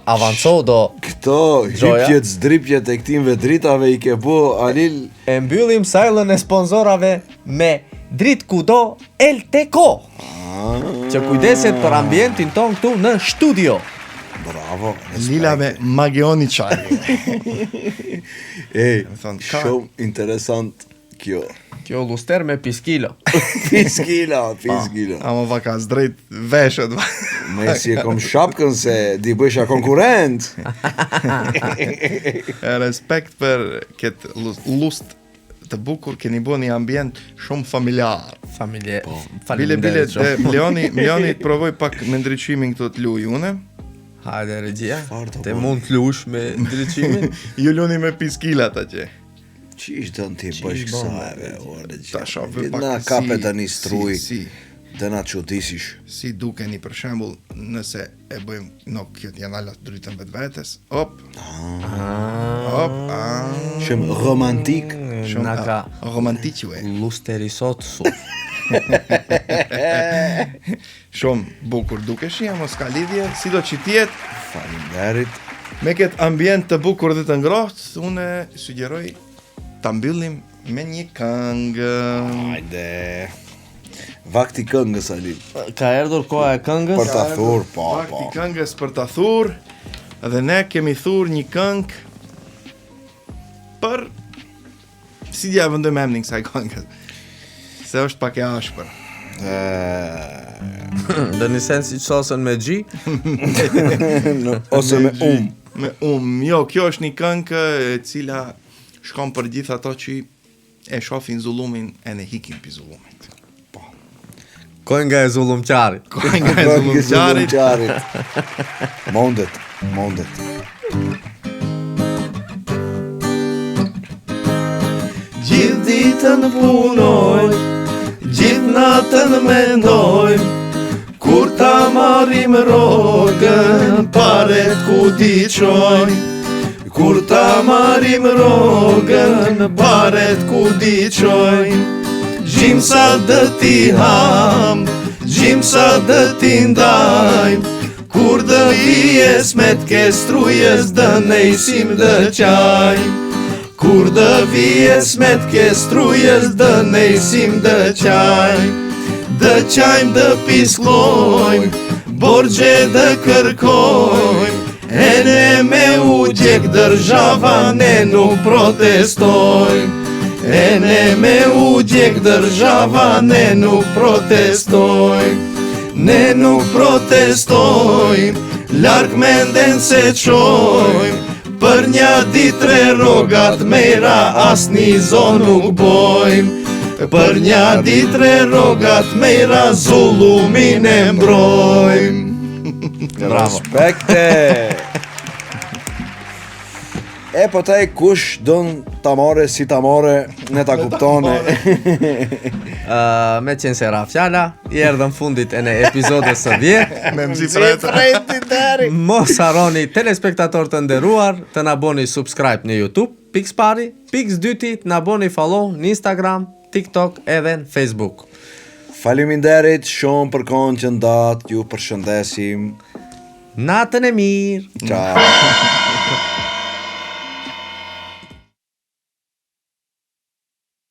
avancodo. Këto Gjoja. hypjet, zdripjet e këtimve dritave i ke bu Alil. E mbyllim sajlën e sponsorave me dritë kudo LTK, që kujdeset për ambientin ton këtu në studio. Bravo. Lila me Magioni Çaj. Ej, thonë, ka- shumë interesant kjo. Kjo luster me piskilo. Piskila. Ama vakas drejt veshët. Me si e kom shapkën se di bësha konkurent. Respekt për këtë lust të bukur, keni bo një ambient shumë familjar. Familje. Bile, dhe Leoni të provoj pak me ndryqimin këto të luj une. Hajde regjia. Çfarë të Te bëj? mund të lush me ndriçimin. Ju luni me piskilat atje. Qish dën ti bësh kësaj, ore Ta shohë pak Na si- kape tani struj. si. Dhe na çudisish. Si dukeni për shembull nëse e bëjmë këtë janë ala dritën vetvetes. Hop. Hop. Shumë romantik. Na ka romantikue. lusterisot su. Shumë bukur dukeshi, mos ka lidhje, sido që tjetë, Faleminderit. me këtë ambient të bukur dhe të ngrohtë, unë sugjeroj ta mbyllim me një këngë. Hajde. Vakti këngës Ali. Ka erdhur koha e këngës. Për ta thur, po. Vakti këngës për ta thur, dhe ne kemi thur një këngë për si dia vendojmë emrin kësaj këngës. Se është pak e ashpër. Dhe një sen si qosën me gji. Ose me Me jo, kjo është një këngë e cila shkon për gjithë ato që e shohin zullumin e ne hikin pi zullumit. Kënga e zullumqarit. Kënga e zullumqarit. Mondet. Gjithë ditën punoj, gjithë natën mendoj, kur ta marrim rogën, paret ku di qoj. Kur ta marrim rogën, paret ku di qoj. Gjim sa dë ti ham, gjim sa dë ti ndaj, kur dë vijes me t'ke strujes dë nejsim dë qaj. Kur dë vijes me t'ke strujes dë nejsim dë qaj. Dë qajmë dë pisklojmë, borgje dë kërkojmë, e ne me u gjek dërzhava ne nuk protestojmë. E ne me u gjek dërzhava ne nuk protestojmë. Ne nuk protestojmë, larg menden se qojmë, për një ditre rogat mera as një zon nuk bojmë. Për një ditre rogat mera zullumin e mbrojmë. Respekte. E po taj kush don ta more si ta more, ne ta kuptone. Me qenë se ra fjala, i erdhën fundit e në epizodës së vjetë. Me mzi fretë. Mos harroni telespektator të nderuar të na bëni subscribe në YouTube, Pix pari, Pix dyti të na bëni follow në Instagram, TikTok edhe në Facebook. Faleminderit shumë për kohën që ndat, ju përshëndesim. Natën e mirë. Ciao.